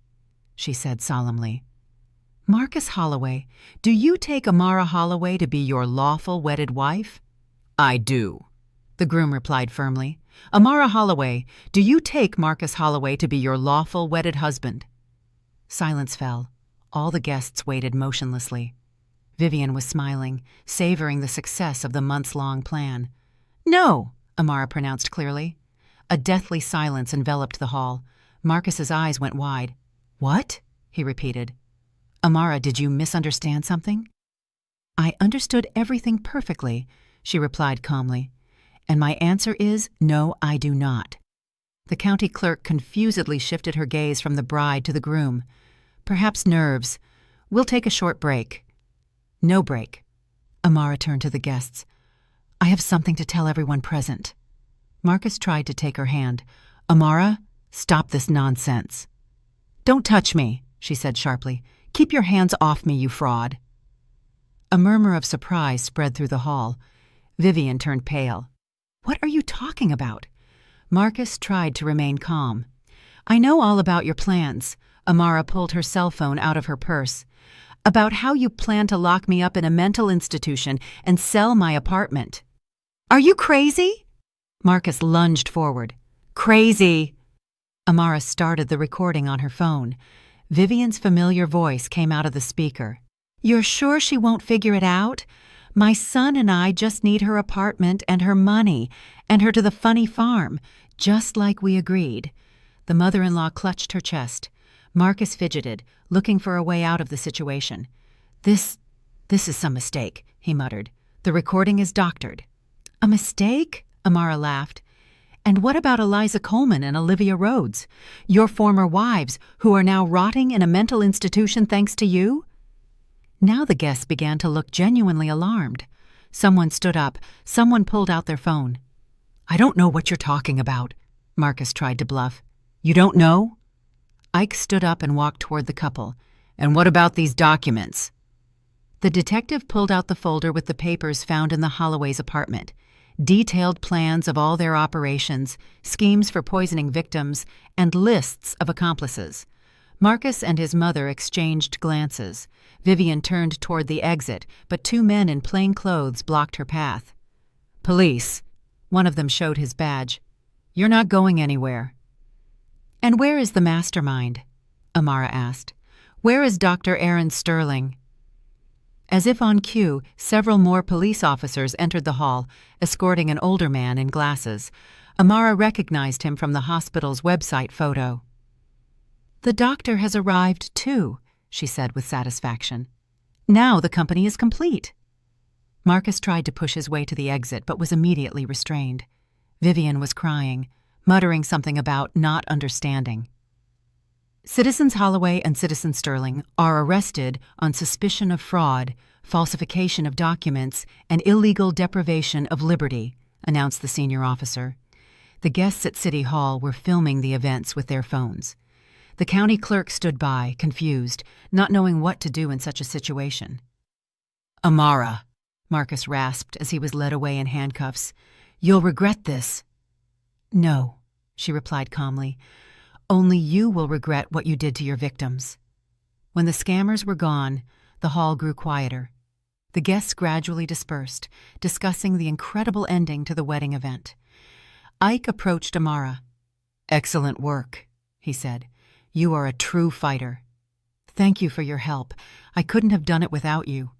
A: she said solemnly. "Marcus Holloway, do you take Amara Holloway to be your lawful wedded wife?" "I do," the groom replied firmly. "Amara Holloway, do you take Marcus Holloway to be your lawful wedded husband?" Silence fell. All the guests waited motionlessly. Vivian was smiling, savoring the success of the months-long plan. "No," Amara pronounced clearly. A deathly silence enveloped the hall. Marcus's eyes went wide. "What?" he repeated. "Amara, did you misunderstand something?" "I understood everything perfectly," she replied calmly. "And my answer is, no, I do not." The county clerk confusedly shifted her gaze from the bride to the groom. "Perhaps nerves. We'll take a short break." "No break." Amara turned to the guests. "I have something to tell everyone present." Marcus tried to take her hand. "Amara, stop this nonsense." "Don't touch me," she said sharply. "Keep your hands off me, you fraud." A murmur of surprise spread through the hall. Vivian turned pale. "What are you talking about?" Marcus tried to remain calm. "I know all about your plans." Amara pulled her cell phone out of her purse. "About how you plan to lock me up in a mental institution and sell my apartment." "Are you crazy?" Marcus lunged forward. "Crazy!" Amara started the recording on her phone. Vivian's familiar voice came out of the speaker. "You're sure she won't figure it out? My son and I just need her apartment and her money and her to the funny farm, just like we agreed." The mother-in-law clutched her chest. Marcus fidgeted, looking for a way out of the situation. This is some mistake," he muttered. "The recording is doctored." "A mistake?" Amara laughed. "And what about Eliza Coleman and Olivia Rhodes, your former wives, who are now rotting in a mental institution thanks to you?" Now the guests began to look genuinely alarmed. Someone stood up. Someone pulled out their phone. "I don't know what you're talking about," Marcus tried to bluff. "You don't know?" Ike stood up and walked toward the couple. "And what about these documents?" The detective pulled out the folder with the papers found in the Holloway's apartment. Detailed plans of all their operations, schemes for poisoning victims, and lists of accomplices. Marcus and his mother exchanged glances. Vivian turned toward the exit, but two men in plain clothes blocked her path. "Police." One of them showed his badge. "You're not going anywhere." "And where is the mastermind?" Amara asked. "Where is Dr. Aaron Sterling?" As if on cue, several more police officers entered the hall, escorting an older man in glasses. Amara recognized him from the hospital's website photo. "The doctor has arrived, too," she said with satisfaction. "Now the company is complete." Marcus tried to push his way to the exit, but was immediately restrained. Vivian was crying, muttering something about not understanding. Citizens Holloway and Citizen Sterling are arrested on suspicion of fraud, falsification of documents, and illegal deprivation of liberty, announced the senior officer. The guests at City Hall were filming the events with their phones. The county clerk stood by, confused, not knowing what to do in such a situation. "Amara," Marcus rasped as he was led away in handcuffs, "you'll regret this." "No," she replied calmly. "Only you will regret what you did to your victims." When the scammers were gone, the hall grew quieter. The guests gradually dispersed, discussing the incredible ending to the wedding event. Ike approached Amara. "Excellent work," he said. "You are a true fighter." "Thank you for your help. I couldn't have done it without you.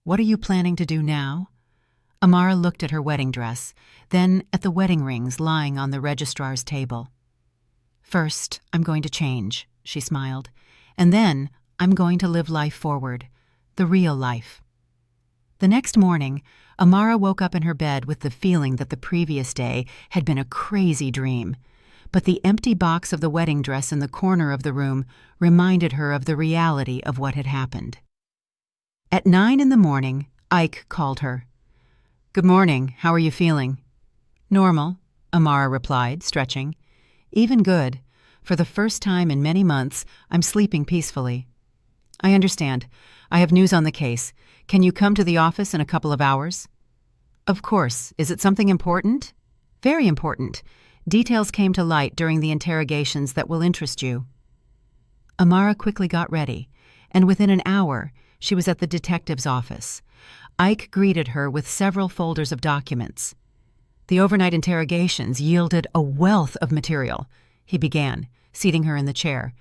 A: What are you planning to do now?" Amara looked at her wedding dress, then at the wedding rings lying on the registrar's table. "First, I'm going to change," she smiled. "And then I'm going to live life forward, the real life." The next morning, Amara woke up in her bed with the feeling that the previous day had been a crazy dream. But the empty box of the wedding dress in the corner of the room reminded her of the reality of what had happened. At 9 in the morning, Ike called her. "Good morning. How are you feeling?" "Normal," Amara replied, stretching. "Even good. For the first time in many months, I'm sleeping peacefully." "I understand. I have news on the case. Can you come to the office in a couple of hours?" "Of course. Is it something important?" "Very important. Details came to light during the interrogations that will interest you." Amara quickly got ready, and within an hour, she was at the detective's office. Ike greeted her with several folders of documents. The overnight interrogations yielded a wealth of material, he began, seating her in the chair.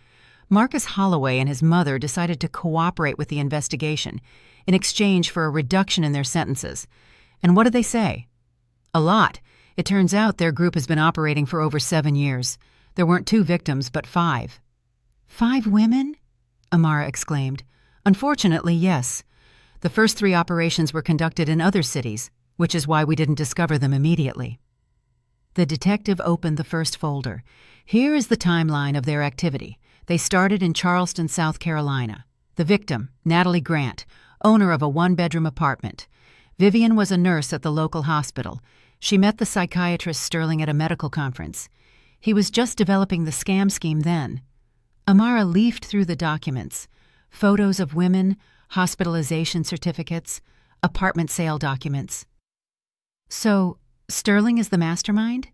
A: Marcus Holloway and his mother decided to cooperate with the investigation in exchange for a reduction in their sentences. And what did they say? A lot. It turns out their group has been operating for over 7 years. There weren't 2 victims, but 5. 5 women? Amara exclaimed. Unfortunately, yes. The first 3 operations were conducted in other cities, which is why we didn't discover them immediately. The detective opened the first folder. Here is the timeline of their activity. They started in Charleston, South Carolina. The victim, Natalie Grant, owner of a 1-bedroom apartment. Vivian was a nurse at the local hospital. She met the psychiatrist Sterling at a medical conference. He was just developing the scam scheme then. Amara leafed through the documents. Photos of women, hospitalization certificates, apartment sale documents. So, Sterling is the mastermind?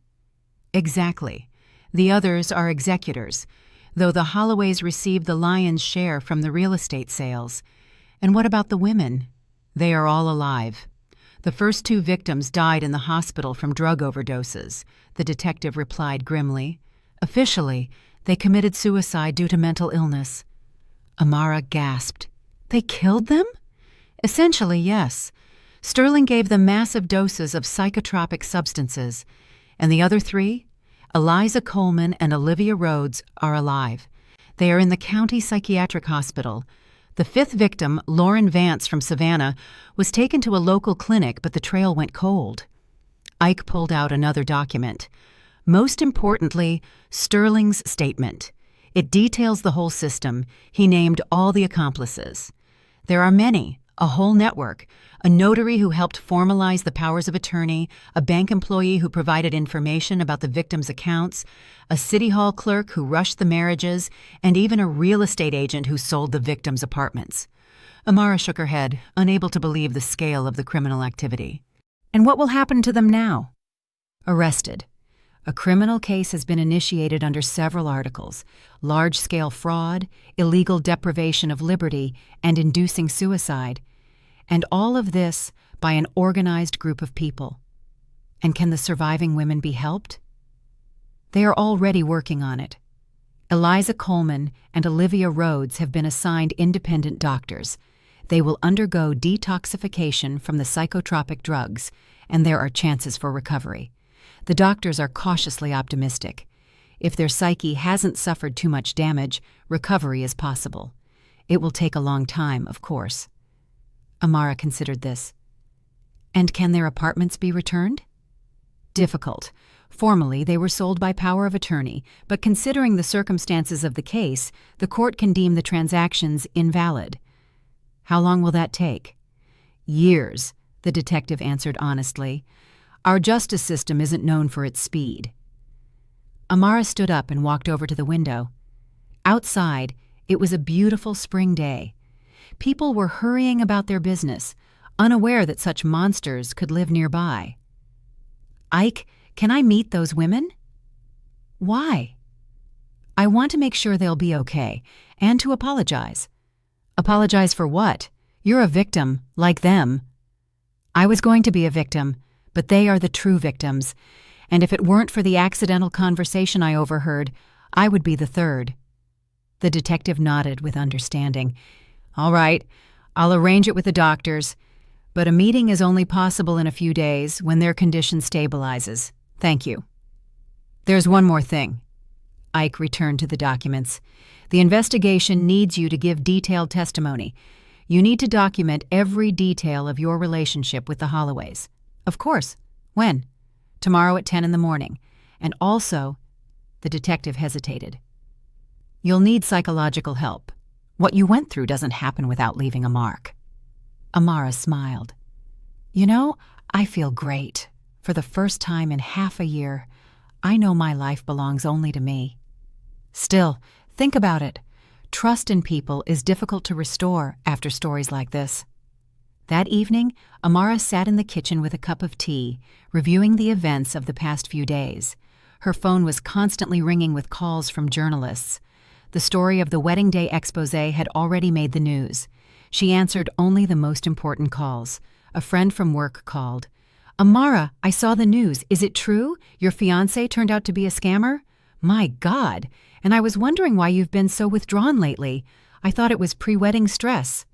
A: Exactly. The others are executors, though the Holloways received the lion's share from the real estate sales. And what about the women? They are all alive. The first 2 victims died in the hospital from drug overdoses, the detective replied grimly. Officially, they committed suicide due to mental illness. Amara gasped. They killed them? Essentially, yes. Sterling gave them massive doses of psychotropic substances. And the other three, Eliza Coleman and Olivia Rhodes, are alive. They are in the county psychiatric hospital. The fifth victim, Lauren Vance from Savannah, was taken to a local clinic, but the trail went cold. Ike pulled out another document. Most importantly, Sterling's statement. It details the whole system. He named all the accomplices. There are many, a whole network, a notary who helped formalize the powers of attorney, a bank employee who provided information about the victims' accounts, a city hall clerk who rushed the marriages, and even a real estate agent who sold the victims' apartments. Amara shook her head, unable to believe the scale of the criminal activity. And what will happen to them now? Arrested. A criminal case has been initiated under several articles: large-scale fraud, illegal deprivation of liberty, and inducing suicide. And all of this by an organized group of people. And can the surviving women be helped? They are already working on it. Eliza Coleman and Olivia Rhodes have been assigned independent doctors. They will undergo detoxification from the psychotropic drugs, and there are chances for recovery. The doctors are cautiously optimistic. If their psyche hasn't suffered too much damage, recovery is possible. It will take a long time, of course. Amara considered this. And can their apartments be returned? Difficult. Formally, they were sold by power of attorney, but considering the circumstances of the case, the court can deem the transactions invalid. How long will that take? Years, the detective answered honestly. Our justice system isn't known for its speed. Amara stood up and walked over to the window. Outside, it was a beautiful spring day. People were hurrying about their business, unaware that such monsters could live nearby. Ike, can I meet those women? Why? I want to make sure they'll be okay, and to apologize. Apologize for what? You're a victim, like them. I was going to be a victim, but they are the true victims, and if it weren't for the accidental conversation I overheard, I would be the third. The detective nodded with understanding. All right, I'll arrange it with the doctors, but a meeting is only possible in a few days when their condition stabilizes. Thank you. There's one more thing. Ike returned to the documents. The investigation needs you to give detailed testimony. You need to document every detail of your relationship with the Holloways. Of course. When? Tomorrow at 10 in the morning. And also, the detective hesitated. You'll need psychological help. What you went through doesn't happen without leaving a mark. Amara smiled. You know, I feel great. For the first time in half a year, I know my life belongs only to me. Still, think about it. Trust in people is difficult to restore after stories like this. That evening, Amara sat in the kitchen with a cup of tea, reviewing the events of the past few days. Her phone was constantly ringing with calls from journalists. The story of the wedding day exposé had already made the news. She answered only the most important calls. A friend from work called. Amara, I saw the news. Is it true? Your fiancé turned out to be a scammer? My God! And I was wondering why you've been so withdrawn lately. I thought it was pre-wedding stress.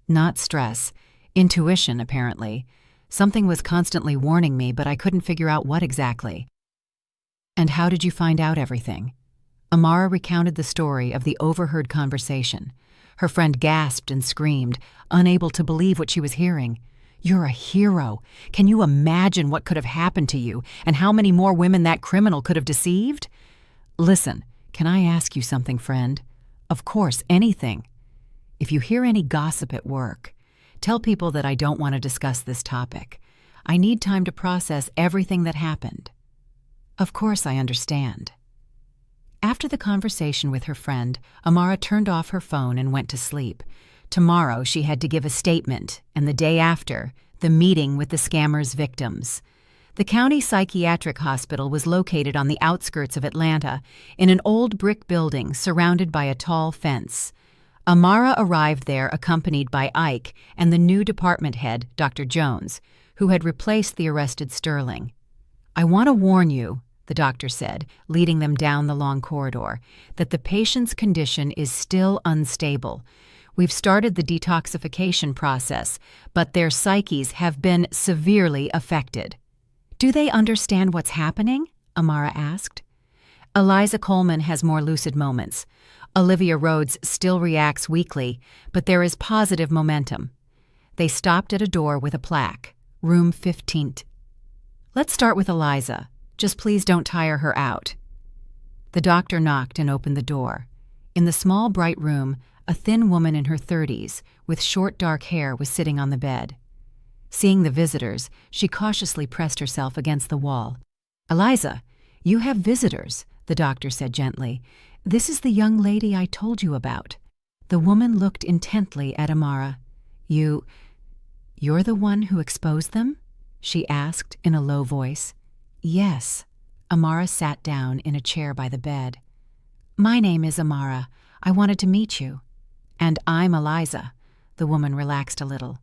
A: Not stress. Intuition, apparently. Something was constantly warning me, but I couldn't figure out what exactly. And how did you find out everything? Amara recounted the story of the overheard conversation. Her friend gasped and screamed, unable to believe what she was hearing. You're a hero. Can you imagine what could have happened to you and how many more women that criminal could have deceived? Listen, can I ask you something, friend? Of course, anything. If you hear any gossip at work, tell people that I don't want to discuss this topic. I need time to process everything that happened. Of course, I understand. After the conversation with her friend, Amara turned off her phone and went to sleep. Tomorrow she had to give a statement, and the day after, the meeting with the scammer's victims. The county psychiatric hospital was located on the outskirts of Atlanta, in an old brick building surrounded by a tall fence. Amara arrived there accompanied by Ike and the new department head, Dr. Jones, who had replaced the arrested Sterling. I want to warn you, the doctor said, leading them down the long corridor, that the patient's condition is still unstable. We've started the detoxification process, but their psyches have been severely affected. Do they understand what's happening? Amara asked. Eliza Coleman has more lucid moments. Olivia Rhodes still reacts weakly, but there is positive momentum. They stopped at a door with a plaque, Room 15. Let's start with Eliza. Just please don't tire her out. The doctor knocked and opened the door. In the small, bright room, a thin woman in her 30s, with short, dark hair, was sitting on the bed. Seeing the visitors, she cautiously pressed herself against the wall. Eliza, you have visitors, the doctor said gently. This is the young lady I told you about. The woman looked intently at Amara. You're the one who exposed them? She asked in a low voice. Yes. Amara sat down in a chair by the bed. My name is Amara. I wanted to meet you. And I'm Eliza. The woman relaxed a little.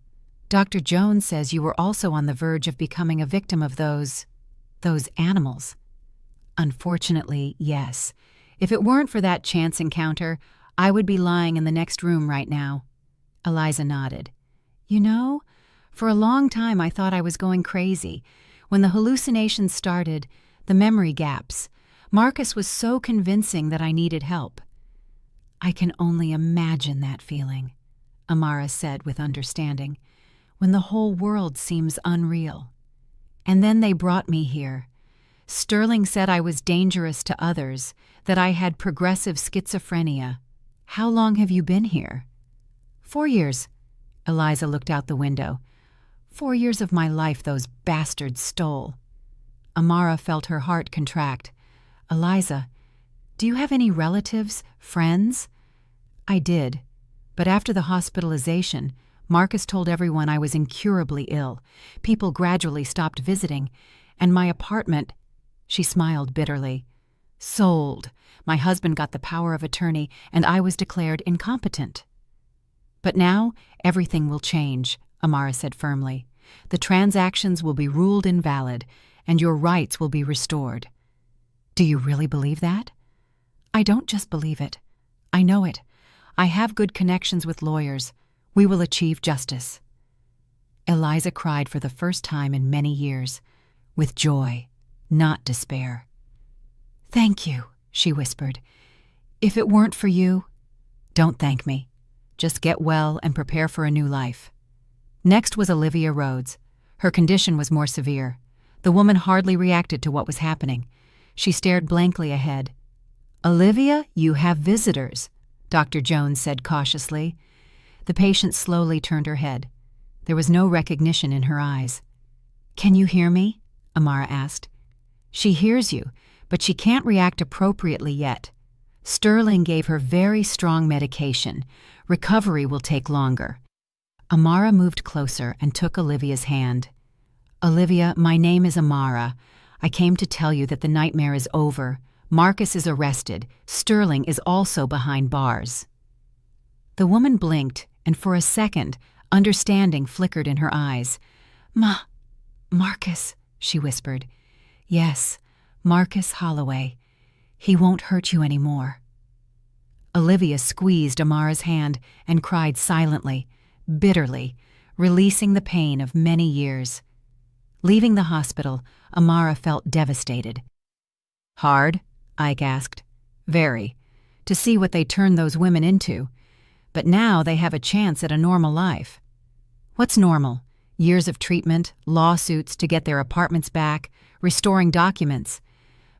A: Dr. Jones says you were also on the verge of becoming a victim of those animals. Unfortunately, yes. If it weren't for that chance encounter, I would be lying in the next room right now. Eliza nodded. You know, for a long time I thought I was going crazy. When the hallucinations started, the memory gaps, Marcus was so convincing that I needed help. I can only imagine that feeling, Amara said with understanding, when the whole world seems unreal. And then they brought me here. Sterling said I was dangerous to others, that I had progressive schizophrenia. How long have you been here? 4 years. Eliza looked out the window. 4 years of my life those bastards stole. Amara felt her heart contract. Eliza, do you have any relatives, friends? I did, but after the hospitalization, Marcus told everyone I was incurably ill. People gradually stopped visiting, and my apartment, she smiled bitterly, sold. My husband got the power of attorney, and I was declared incompetent. But now everything will change, Amara said firmly. The transactions will be ruled invalid, and your rights will be restored. Do you really believe that? I don't just believe it. I know it. I have good connections with lawyers. We will achieve justice. Eliza cried for the first time in many years, with joy, not despair. Thank you, she whispered. If it weren't for you, don't thank me. Just get well and prepare for a new life. Next was Olivia Rhodes. Her condition was more severe. The woman hardly reacted to what was happening. She stared blankly ahead. Olivia, you have visitors, Dr. Jones said cautiously. The patient slowly turned her head. There was no recognition in her eyes. Can you hear me? Amara asked. She hears you, but she can't react appropriately yet. Sterling gave her very strong medication. Recovery will take longer. Amara moved closer and took Olivia's hand. Olivia, my name is Amara. I came to tell you that the nightmare is over. Marcus is arrested. Sterling is also behind bars. The woman blinked, and for a second, understanding flickered in her eyes. Marcus, she whispered. Yes, Marcus Holloway. He won't hurt you anymore. Olivia squeezed Amara's hand and cried silently, bitterly, releasing the pain of many years. Leaving the hospital, Amara felt devastated. Hard? Ike asked. Very. To see what they turned those women into. But now they have a chance at a normal life. What's normal? Years of treatment, lawsuits to get their apartments back, restoring documents.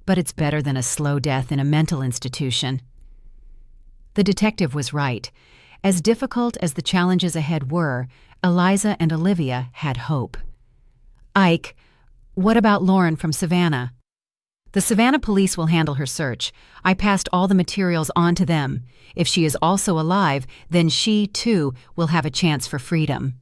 A: But it's better than a slow death in a mental institution. The detective was right. As difficult as the challenges ahead were, Eliza and Olivia had hope. Ike, what about Lauren from Savannah? The Savannah police will handle her search. I passed all the materials on to them. If she is also alive, then she, too, will have a chance for freedom.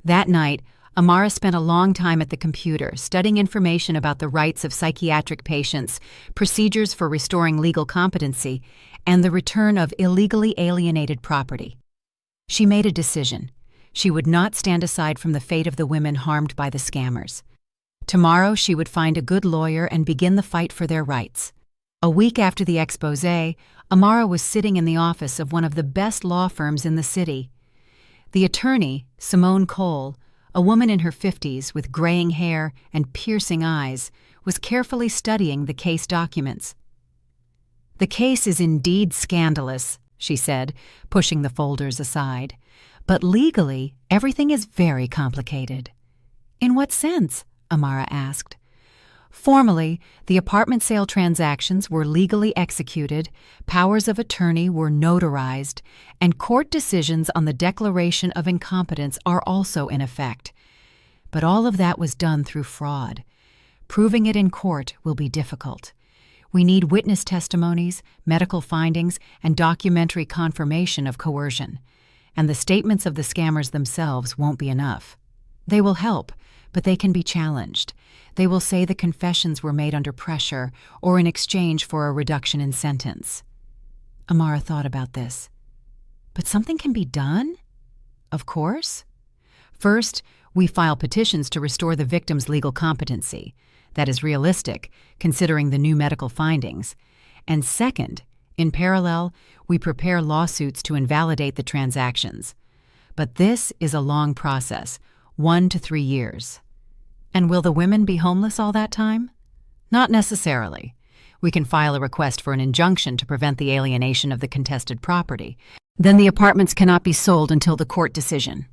A: That night, Amara spent a long time at the computer, studying information about the rights of psychiatric patients, procedures for restoring legal competency, and the return of illegally alienated property. She made a decision. She would not stand aside from the fate of the women harmed by the scammers. Tomorrow she would find a good lawyer and begin the fight for their rights. A week after the exposé, Amara was sitting in the office of one of the best law firms in the city. The attorney, Simone Cole, a woman in her 50s with graying hair and piercing eyes, was carefully studying the case documents. "The case is indeed scandalous," she said, pushing the folders aside. "But legally, everything is very complicated." "In what sense?" Amara asked. "Formally, the apartment sale transactions were legally executed, powers of attorney were notarized, and court decisions on the declaration of incompetence are also in effect. But all of that was done through fraud. Proving it in court will be difficult. We need witness testimonies, medical findings, and documentary confirmation of coercion. And the statements of the scammers themselves won't be enough. They will help, but they can be challenged. They will say the confessions were made under pressure or in exchange for a reduction in sentence." Amara thought about this. "But something can be done?" "Of course. First, we file petitions to restore the victim's legal competency. That is realistic, considering the new medical findings. And second, in parallel, we prepare lawsuits to invalidate the transactions. But this is a long process, 1 to 3 years. And will the women be homeless all that time? Not necessarily. We can file a request for an injunction to prevent the alienation of the contested property. Then the apartments cannot be sold until the court decision."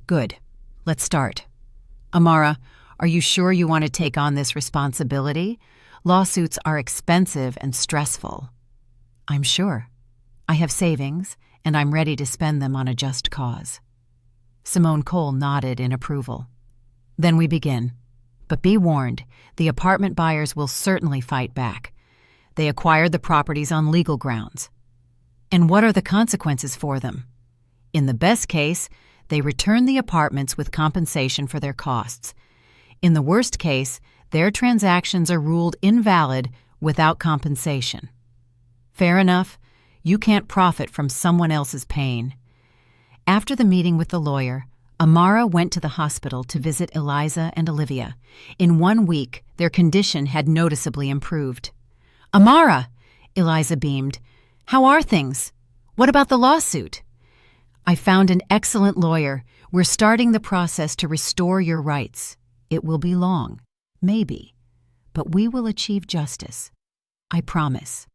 A: "Good. Let's start. Amara, are you sure you want to take on this responsibility? Lawsuits are expensive and stressful." "I'm sure. I have savings, and I'm ready to spend them on a just cause." Simone Cole nodded in approval. "Then we begin. But be warned, the apartment buyers will certainly fight back. They acquired the properties on legal grounds. And what are the consequences for them? In the best case, they return the apartments with compensation for their costs. In the worst case, their transactions are ruled invalid without compensation. Fair enough, you can't profit from someone else's pain." After the meeting with the lawyer, Amara went to the hospital to visit Eliza and Olivia. In 1 week, their condition had noticeably improved. "Amara," Eliza beamed, "how are things? What about the lawsuit?" "I found an excellent lawyer. We're starting the process to restore your rights. It will be long, maybe, but we will achieve justice. I promise."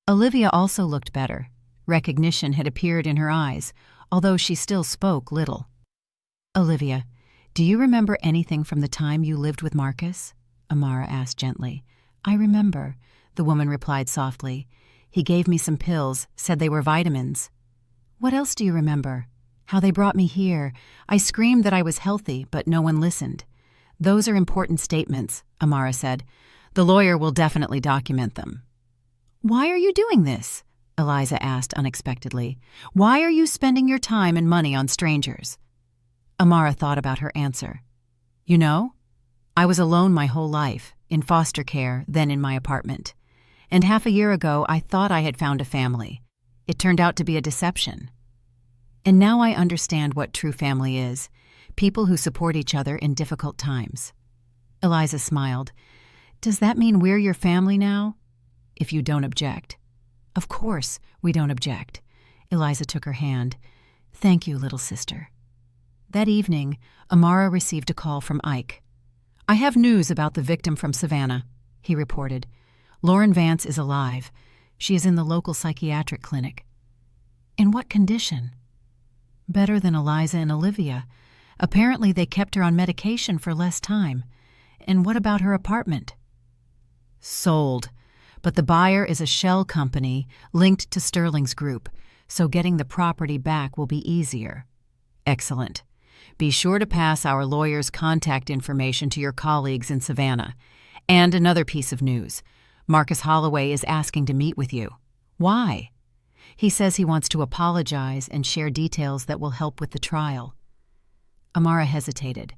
A: Olivia also looked better. Recognition had appeared in her eyes, although she still spoke little. "Olivia, do you remember anything from the time you lived with Marcus?" Amara asked gently. "I remember," the woman replied softly. "He gave me some pills, said they were vitamins." "What else do you remember?" "How they brought me here. I screamed that I was healthy, but no one listened." "Those are important statements," Amara said. "The lawyer will definitely document them." "Why are you doing this?" Eliza asked unexpectedly. "Why are you spending your time and money on strangers?" Amara thought about her answer. "You know, I was alone my whole life, in foster care, then in my apartment. And half a year ago, I thought I had found a family. It turned out to be a deception. And now I understand what true family is, people who support each other in difficult times." Eliza smiled. "Does that mean we're your family now?" "If you don't object." "Of course, we don't object." Eliza took her hand. "Thank you, little sister." That evening, Amara received a call from Ike. "I have news about the victim from Savannah," he reported. "Lauren Vance is alive. She is in the local psychiatric clinic." "In what condition?" "Better than Eliza and Olivia. Apparently they kept her on medication for less time. And what about her apartment?" "Sold. But the buyer is a shell company linked to Sterling's group, so getting the property back will be easier." "Excellent. Be sure to pass our lawyer's contact information to your colleagues in Savannah. And another piece of news. Marcus Holloway is asking to meet with you." "Why?" "He says he wants to apologize and share details that will help with the trial." Amara hesitated.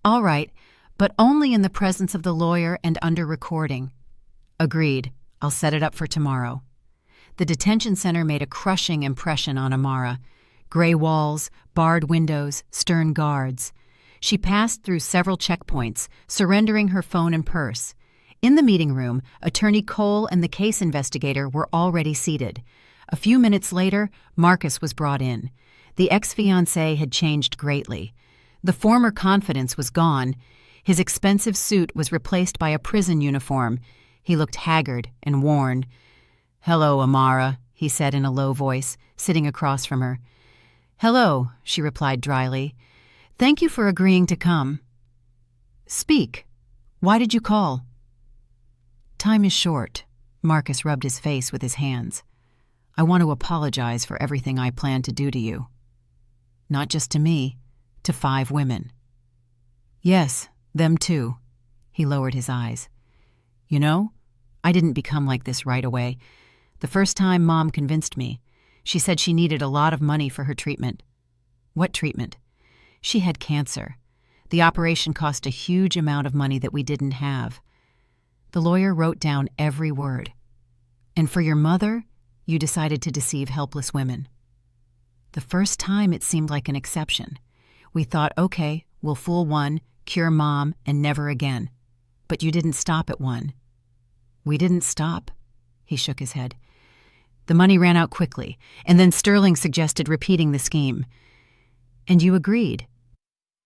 A: "All right, but only in the presence of the lawyer and under recording." "Agreed. I'll set it up for tomorrow." The detention center made a crushing impression on Amara. Gray walls, barred windows, stern guards. She passed through several checkpoints, surrendering her phone and purse. In the meeting room, Attorney Cole and the case investigator were already seated. A few minutes later, Marcus was brought in. The ex-fiancé had changed greatly. The former confidence was gone. His expensive suit was replaced by a prison uniform. He looked haggard and worn. "Hello, Amara," he said in a low voice, sitting across from her. "Hello," she replied dryly. "Thank you for agreeing to come." "Speak. Why did you call?" "Time is short." Marcus rubbed his face with his hands. "I want to apologize for everything I planned to do to you. Not just to me, to 5 women." "Yes, them too." He lowered his eyes. "You know, I didn't become like this right away. The first time Mom convinced me, she said she needed a lot of money for her treatment." "What treatment?" "She had cancer. The operation cost a huge amount of money that we didn't have." The lawyer wrote down every word. "And for your mother, you decided to deceive helpless women." "The first time it seemed like an exception. We thought, okay, we'll fool one, cure Mom, and never again. But you didn't stop at one." "We didn't stop." He shook his head. "The money ran out quickly, and then Sterling suggested repeating the scheme. And you agreed."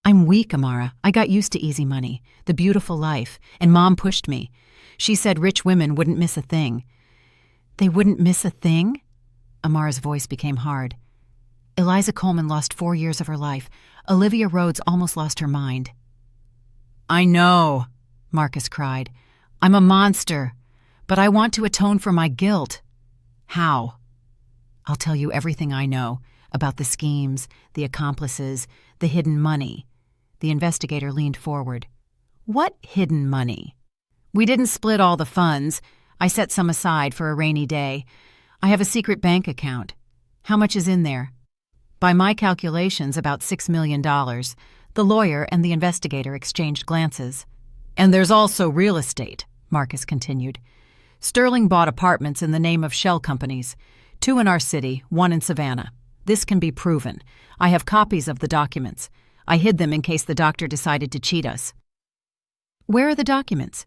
A: "I'm weak, Amara. I got used to easy money, the beautiful life, and Mom pushed me. She said rich women wouldn't miss a thing." "They wouldn't miss a thing?" Amara's voice became hard. "Eliza Coleman lost 4 years of her life. Olivia Rhodes almost lost her mind." "I know," Marcus cried. "I'm a monster, but I want to atone for my guilt." "How?" "I'll tell you everything I know about the schemes, the accomplices, the hidden money." The investigator leaned forward. "What hidden money?" "We didn't split all the funds. I set some aside for a rainy day. I have a secret bank account." "How much is in there?" "By my calculations, about $6 million. The lawyer and the investigator exchanged glances. "And there's also real estate," Marcus continued. "Sterling bought apartments in the name of shell companies, 2 in our city, 1 in Savannah. This can be proven. I have copies of the documents. I hid them in case the doctor decided to cheat us." "Where are the documents?"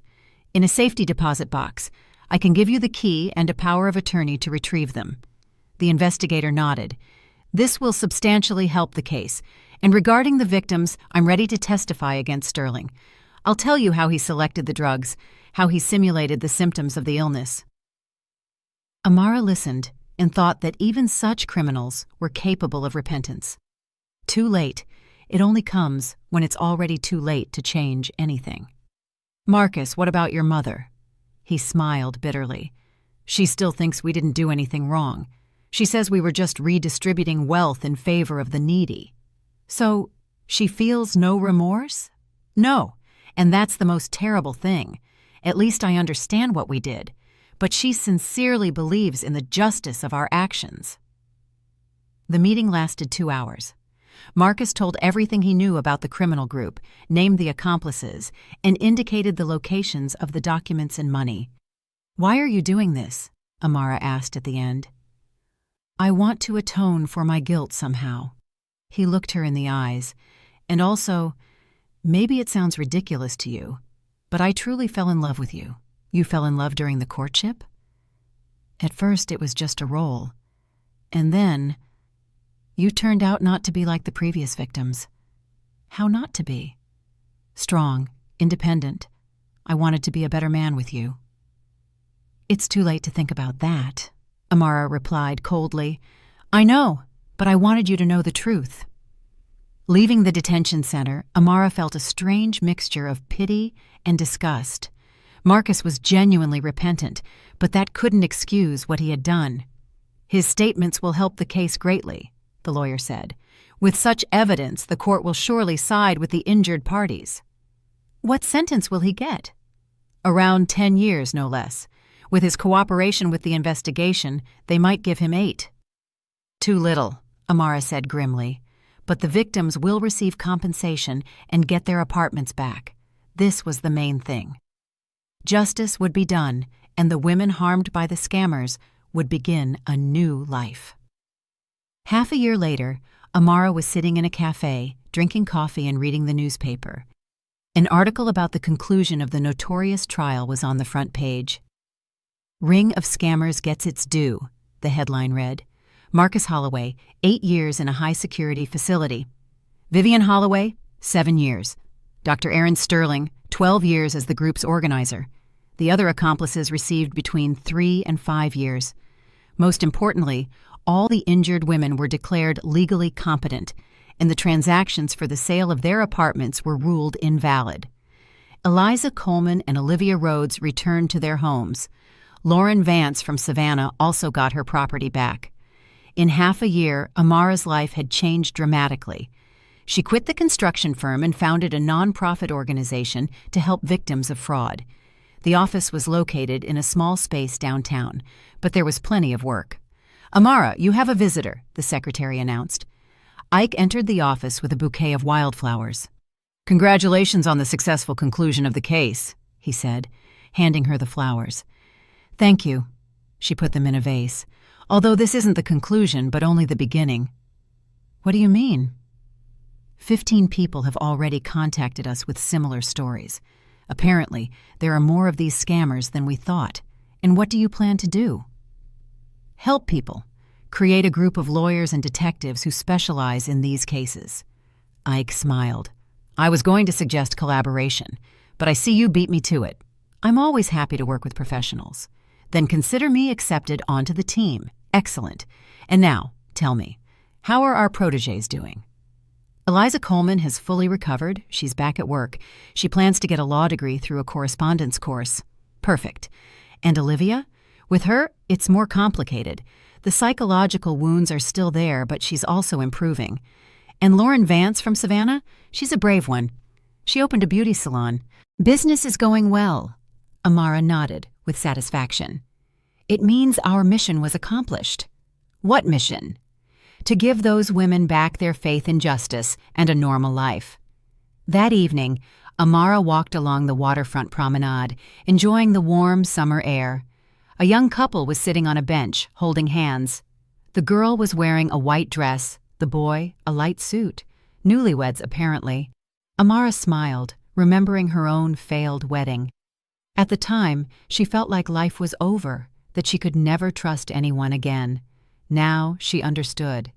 A: "In a safety deposit box. I can give you the key and a power of attorney to retrieve them." The investigator nodded. "This will substantially help the case. And regarding the victims, I'm ready to testify against Sterling. I'll tell you how he selected the drugs, how he simulated the symptoms of the illness." Amara listened and thought that even such criminals were capable of repentance. Too late. It only comes when it's already too late to change anything. "Marcus, what about your mother?" He smiled bitterly. "She still thinks we didn't do anything wrong. She says we were just redistributing wealth in favor of the needy." "So, she feels no remorse?" "No, and that's the most terrible thing. At least I understand what we did. But she sincerely believes in the justice of our actions." The meeting lasted 2 hours. Marcus told everything he knew about the criminal group, named the accomplices, and indicated the locations of the documents and money. "Why are you doing this?" Amara asked at the end. "I want to atone for my guilt somehow." He looked her in the eyes. "And also, maybe it sounds ridiculous to you, but I truly fell in love with you." "You fell in love during the courtship?" "At first it was just a role. And then, you turned out not to be like the previous victims." "How not to be?" "Strong, independent. I wanted to be a better man with you." "It's too late to think about that," Amara replied coldly. "I know, but I wanted you to know the truth." Leaving the detention center, Amara felt a strange mixture of pity and disgust. Marcus was genuinely repentant, but that couldn't excuse what he had done. "His statements will help the case greatly," the lawyer said. "With such evidence, the court will surely side with the injured parties." "What sentence will he get?" "Around 10 years, no less. With his cooperation with the investigation, they might give him 8. "Too little," Amara said grimly. "But the victims will receive compensation and get their apartments back. This was the main thing. Justice would be done, and the women harmed by the scammers would begin a new life." Half a year later, Amara was sitting in a cafe, drinking coffee and reading the newspaper. An article about the conclusion of the notorious trial was on the front page. "Ring of Scammers Gets Its Due," the headline read. Marcus Holloway, 8 years in a high-security facility. Vivian Holloway, 7 years. Dr. Aaron Sterling, 12 years as the group's organizer. The other accomplices received between 3 and 5 years. Most importantly, all the injured women were declared legally competent, and the transactions for the sale of their apartments were ruled invalid. Eliza Coleman and Olivia Rhodes returned to their homes. Lauren Vance from Savannah also got her property back. In half a year, Amara's life had changed dramatically. She quit the construction firm and founded a nonprofit organization to help victims of fraud. The office was located in a small space downtown, but there was plenty of work. "Amara, you have a visitor," the secretary announced. Ike entered the office with a bouquet of wildflowers. "Congratulations on the successful conclusion of the case," he said, handing her the flowers. "Thank you." She put them in a vase. "Although this isn't the conclusion, but only the beginning." "What do you mean?" 15 people have already contacted us with similar stories. Apparently, there are more of these scammers than we thought. And what do you plan to do? Help people. Create a group of lawyers and detectives who specialize in these cases. Ike smiled. "I was going to suggest collaboration, but I see you beat me to it. I'm always happy to work with professionals. Then consider me accepted onto the team. Excellent. And now, tell me, how are our protégés doing?" "Eliza Coleman has fully recovered. She's back at work. She plans to get a law degree through a correspondence course." "Perfect. And Olivia? With her, it's more complicated. The psychological wounds are still there, but she's also improving. And Lauren Vance from Savannah? She's a brave one. She opened a beauty salon. Business is going well." Amara nodded with satisfaction. "It means our mission was accomplished." "What mission?" "To give those women back their faith in justice and a normal life." That evening, Amara walked along the waterfront promenade, enjoying the warm summer air. A young couple was sitting on a bench, holding hands. The girl was wearing a white dress, the boy a light suit. Newlyweds, apparently. Amara smiled, remembering her own failed wedding. At the time, she felt like life was over, that she could never trust anyone again. Now she understood.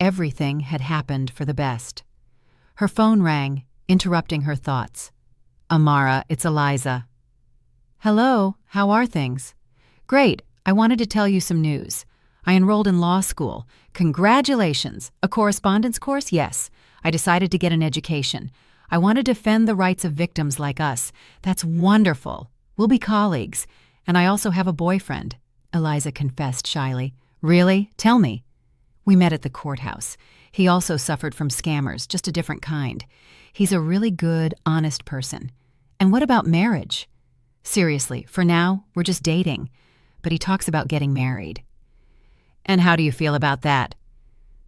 A: Everything had happened for the best. Her phone rang, interrupting her thoughts. "Amara, it's Eliza." "Hello, how are things?" "Great, I wanted to tell you some news. I enrolled in law school. Congratulations! A correspondence course? Yes. I decided to get an education. I want to defend the rights of victims like us. That's wonderful. We'll be colleagues. And I also have a boyfriend," Eliza confessed shyly. "Really? Tell me." "We met at the courthouse. He also suffered from scammers, just a different kind. He's a really good, honest person." "And what about marriage?" "Seriously, for now, we're just dating. But he talks about getting married." "And how do you feel about that?"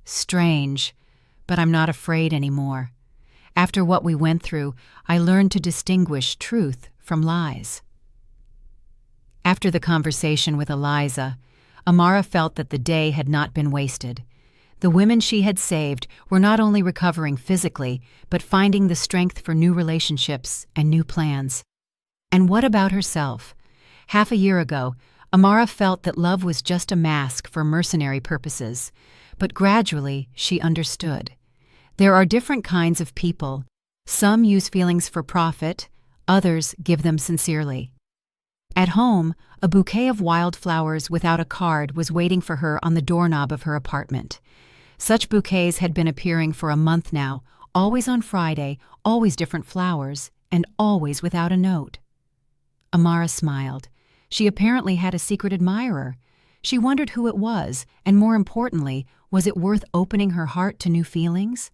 A: "Strange, but I'm not afraid anymore. After what we went through, I learned to distinguish truth from lies." After the conversation with Eliza, Amara felt that the day had not been wasted. The women she had saved were not only recovering physically, but finding the strength for new relationships and new plans. And what about herself? Half a year ago, Amara felt that love was just a mask for mercenary purposes, but gradually she understood. There are different kinds of people. Some use feelings for profit, others give them sincerely. At home, a bouquet of wildflowers without a card was waiting for her on the doorknob of her apartment. Such bouquets had been appearing for a month now, always on Friday, always different flowers, and always without a note. Amara smiled. She apparently had a secret admirer. She wondered who it was, and more importantly, was it worth opening her heart to new feelings?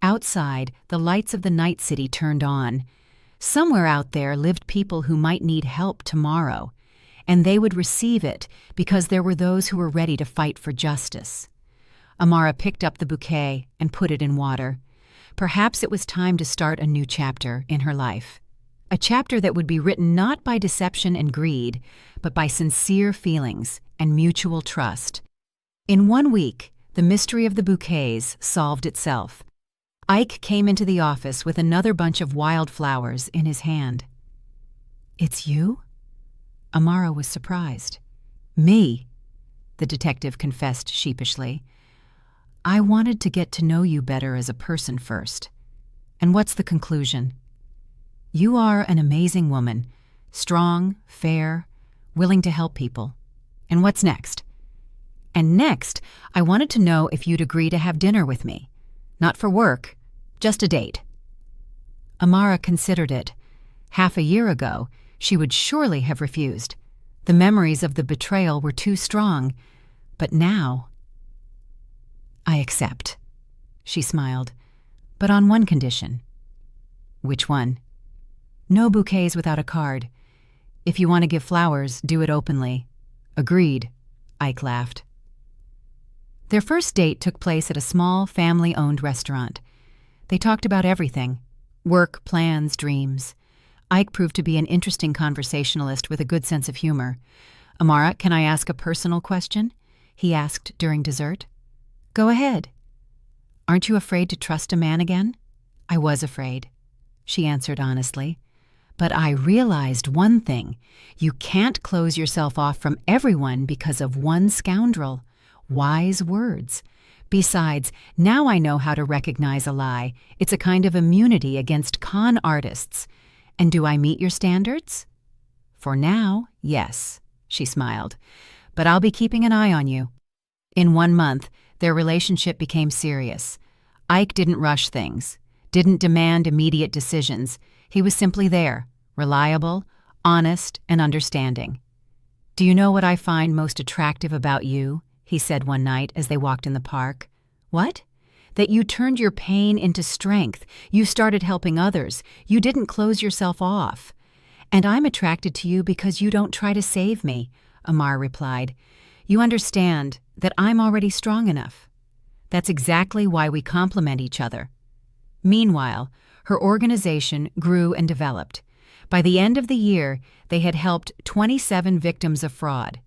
A: Outside, the lights of the night city turned on. Somewhere out there lived people who might need help tomorrow, and they would receive it because there were those who were ready to fight for justice. Amara picked up the bouquet and put it in water. Perhaps it was time to start a new chapter in her life. A chapter that would be written not by deception and greed, but by sincere feelings and mutual trust. In 1 week, The mystery of the bouquets solved itself. Ike came into the office with another bunch of wildflowers in his hand. "It's you?" Amara was surprised. "Me," the detective confessed sheepishly. "I wanted to get to know you better as a person first. And what's the conclusion?" "You are an amazing woman, strong, fair, willing to help people. And what's next?" "And next, I wanted to know if you'd agree to have dinner with me. Not for work, just a date." Amara considered it. Half a year ago, she would surely have refused. The memories of the betrayal were too strong. But now... "I accept," she smiled, "but on one condition." "Which one?" "No bouquets without a card. If you want to give flowers, do it openly." "Agreed," Ike laughed. Their first date took place at a small, family-owned restaurant. They talked about everything: work, plans, dreams. Ike proved to be an interesting conversationalist with a good sense of humor. "Amara, can I ask a personal question?" he asked during dessert. "Go ahead." "Aren't you afraid to trust a man again?" "I was afraid," she answered honestly. "But I realized one thing. You can't close yourself off from everyone because of one scoundrel." Wise words. "Besides, now I know how to recognize a lie. It's a kind of immunity against con artists. And do I meet your standards?" "For now, yes," she smiled. "But I'll be keeping an eye on you." In 1 month, their relationship became serious. Ike didn't rush things, didn't demand immediate decisions. He was simply there, reliable, honest, and understanding. "Do you know what I find most attractive about you?" he said one night as they walked in the park. "What?" "That you turned your pain into strength. You started helping others. You didn't close yourself off." "And I'm attracted to you because you don't try to save me," Amar replied. "You understand that I'm already strong enough." That's exactly why we complement each other. Meanwhile, her organization grew and developed. By the end of the year, they had helped 27 victims of fraud.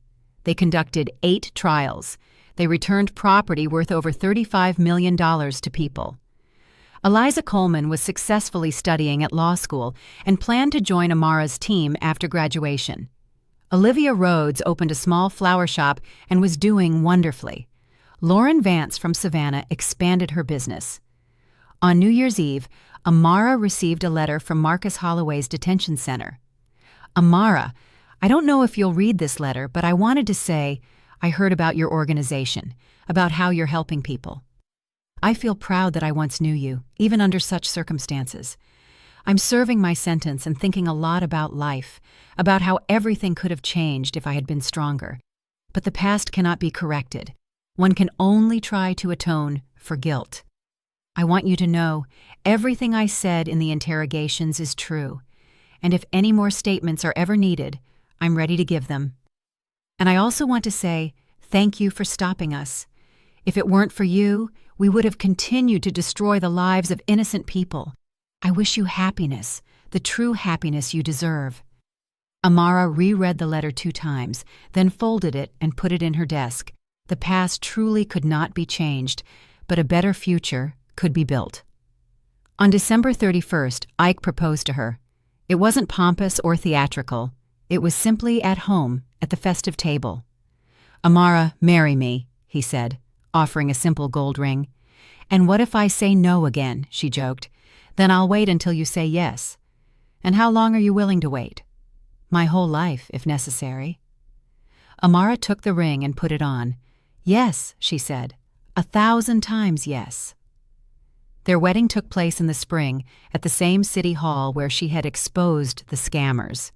A: They conducted 8 trials. They returned property worth over $35 million to people. Eliza Coleman was successfully studying at law school and planned to join Amara's team after graduation. Olivia Rhodes opened a small flower shop and was doing wonderfully. Lauren Vance from Savannah expanded her business. On New Year's Eve, Amara received a letter from Marcus Holloway's detention center. "Amara, I don't know if you'll read this letter, but I wanted to say, I heard about your organization, about how you're helping people. I feel proud that I once knew you, even under such circumstances. I'm serving my sentence and thinking a lot about life, about how everything could have changed if I had been stronger. But the past cannot be corrected. One can only try to atone for guilt. I want you to know, everything I said in the interrogations is true, and if any more statements are ever needed, I'm ready to give them. And I also want to say, thank you for stopping us. If it weren't for you, we would have continued to destroy the lives of innocent people. I wish you happiness, the true happiness you deserve." Amara reread the letter 2 times, then folded it and put it in her desk. The past truly could not be changed, but a better future could be built. On December 31st, Ike proposed to her. It wasn't pompous or theatrical. It was simply at home, at the festive table. "Amara, marry me," he said, offering a simple gold ring. "And what if I say no again?" she joked. "Then I'll wait until you say yes. And how long are you willing to wait?" "My whole life, if necessary." Amara took the ring and put it on. "Yes," she said, 1,000 times yes." Their wedding took place in the spring at the same city hall where she had exposed the scammers.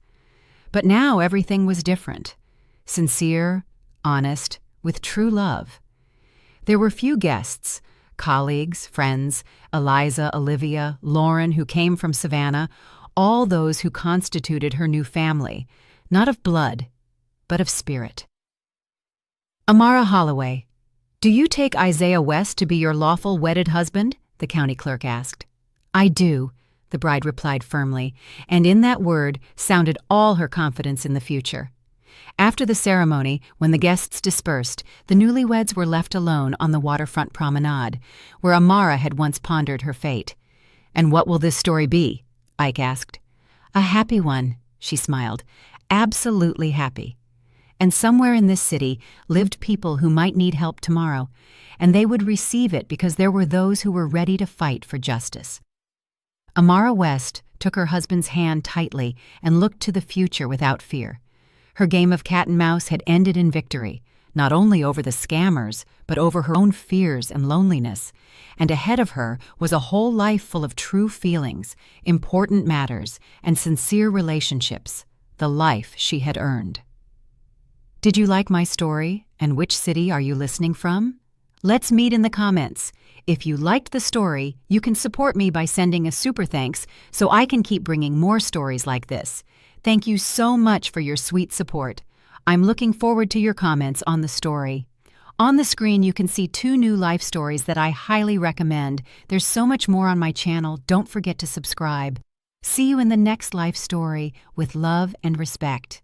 A: But now everything was different. Sincere, honest, with true love. There were few guests, colleagues, friends, Eliza, Olivia, Lauren, who came from Savannah, all those who constituted her new family, not of blood, but of spirit. "Amara Holloway, do you take Isaiah West to be your lawful wedded husband?" the county clerk asked. "I do," the bride replied firmly, and in that word sounded all her confidence in the future. After the ceremony, when the guests dispersed, the newlyweds were left alone on the waterfront promenade, where Amara had once pondered her fate. "And what will this story be?" Ike asked. "A happy one," she smiled. "Absolutely happy." And somewhere in this city lived people who might need help tomorrow, and they would receive it because there were those who were ready to fight for justice. Amara West took her husband's hand tightly and looked to the future without fear. Her game of cat and mouse had ended in victory, not only over the scammers, but over her own fears and loneliness. And ahead of her was a whole life full of true feelings, important matters, and sincere relationships, the life she had earned. Did you like my story, and which city are you listening from? Let's meet in the comments. If you liked the story, you can support me by sending a super thanks so I can keep bringing more stories like this. Thank you so much for your sweet support. I'm looking forward to your comments on the story. On the screen, you can see 2 new life stories that I highly recommend. There's so much more on my channel. Don't forget to subscribe. See you in the next life story with love and respect.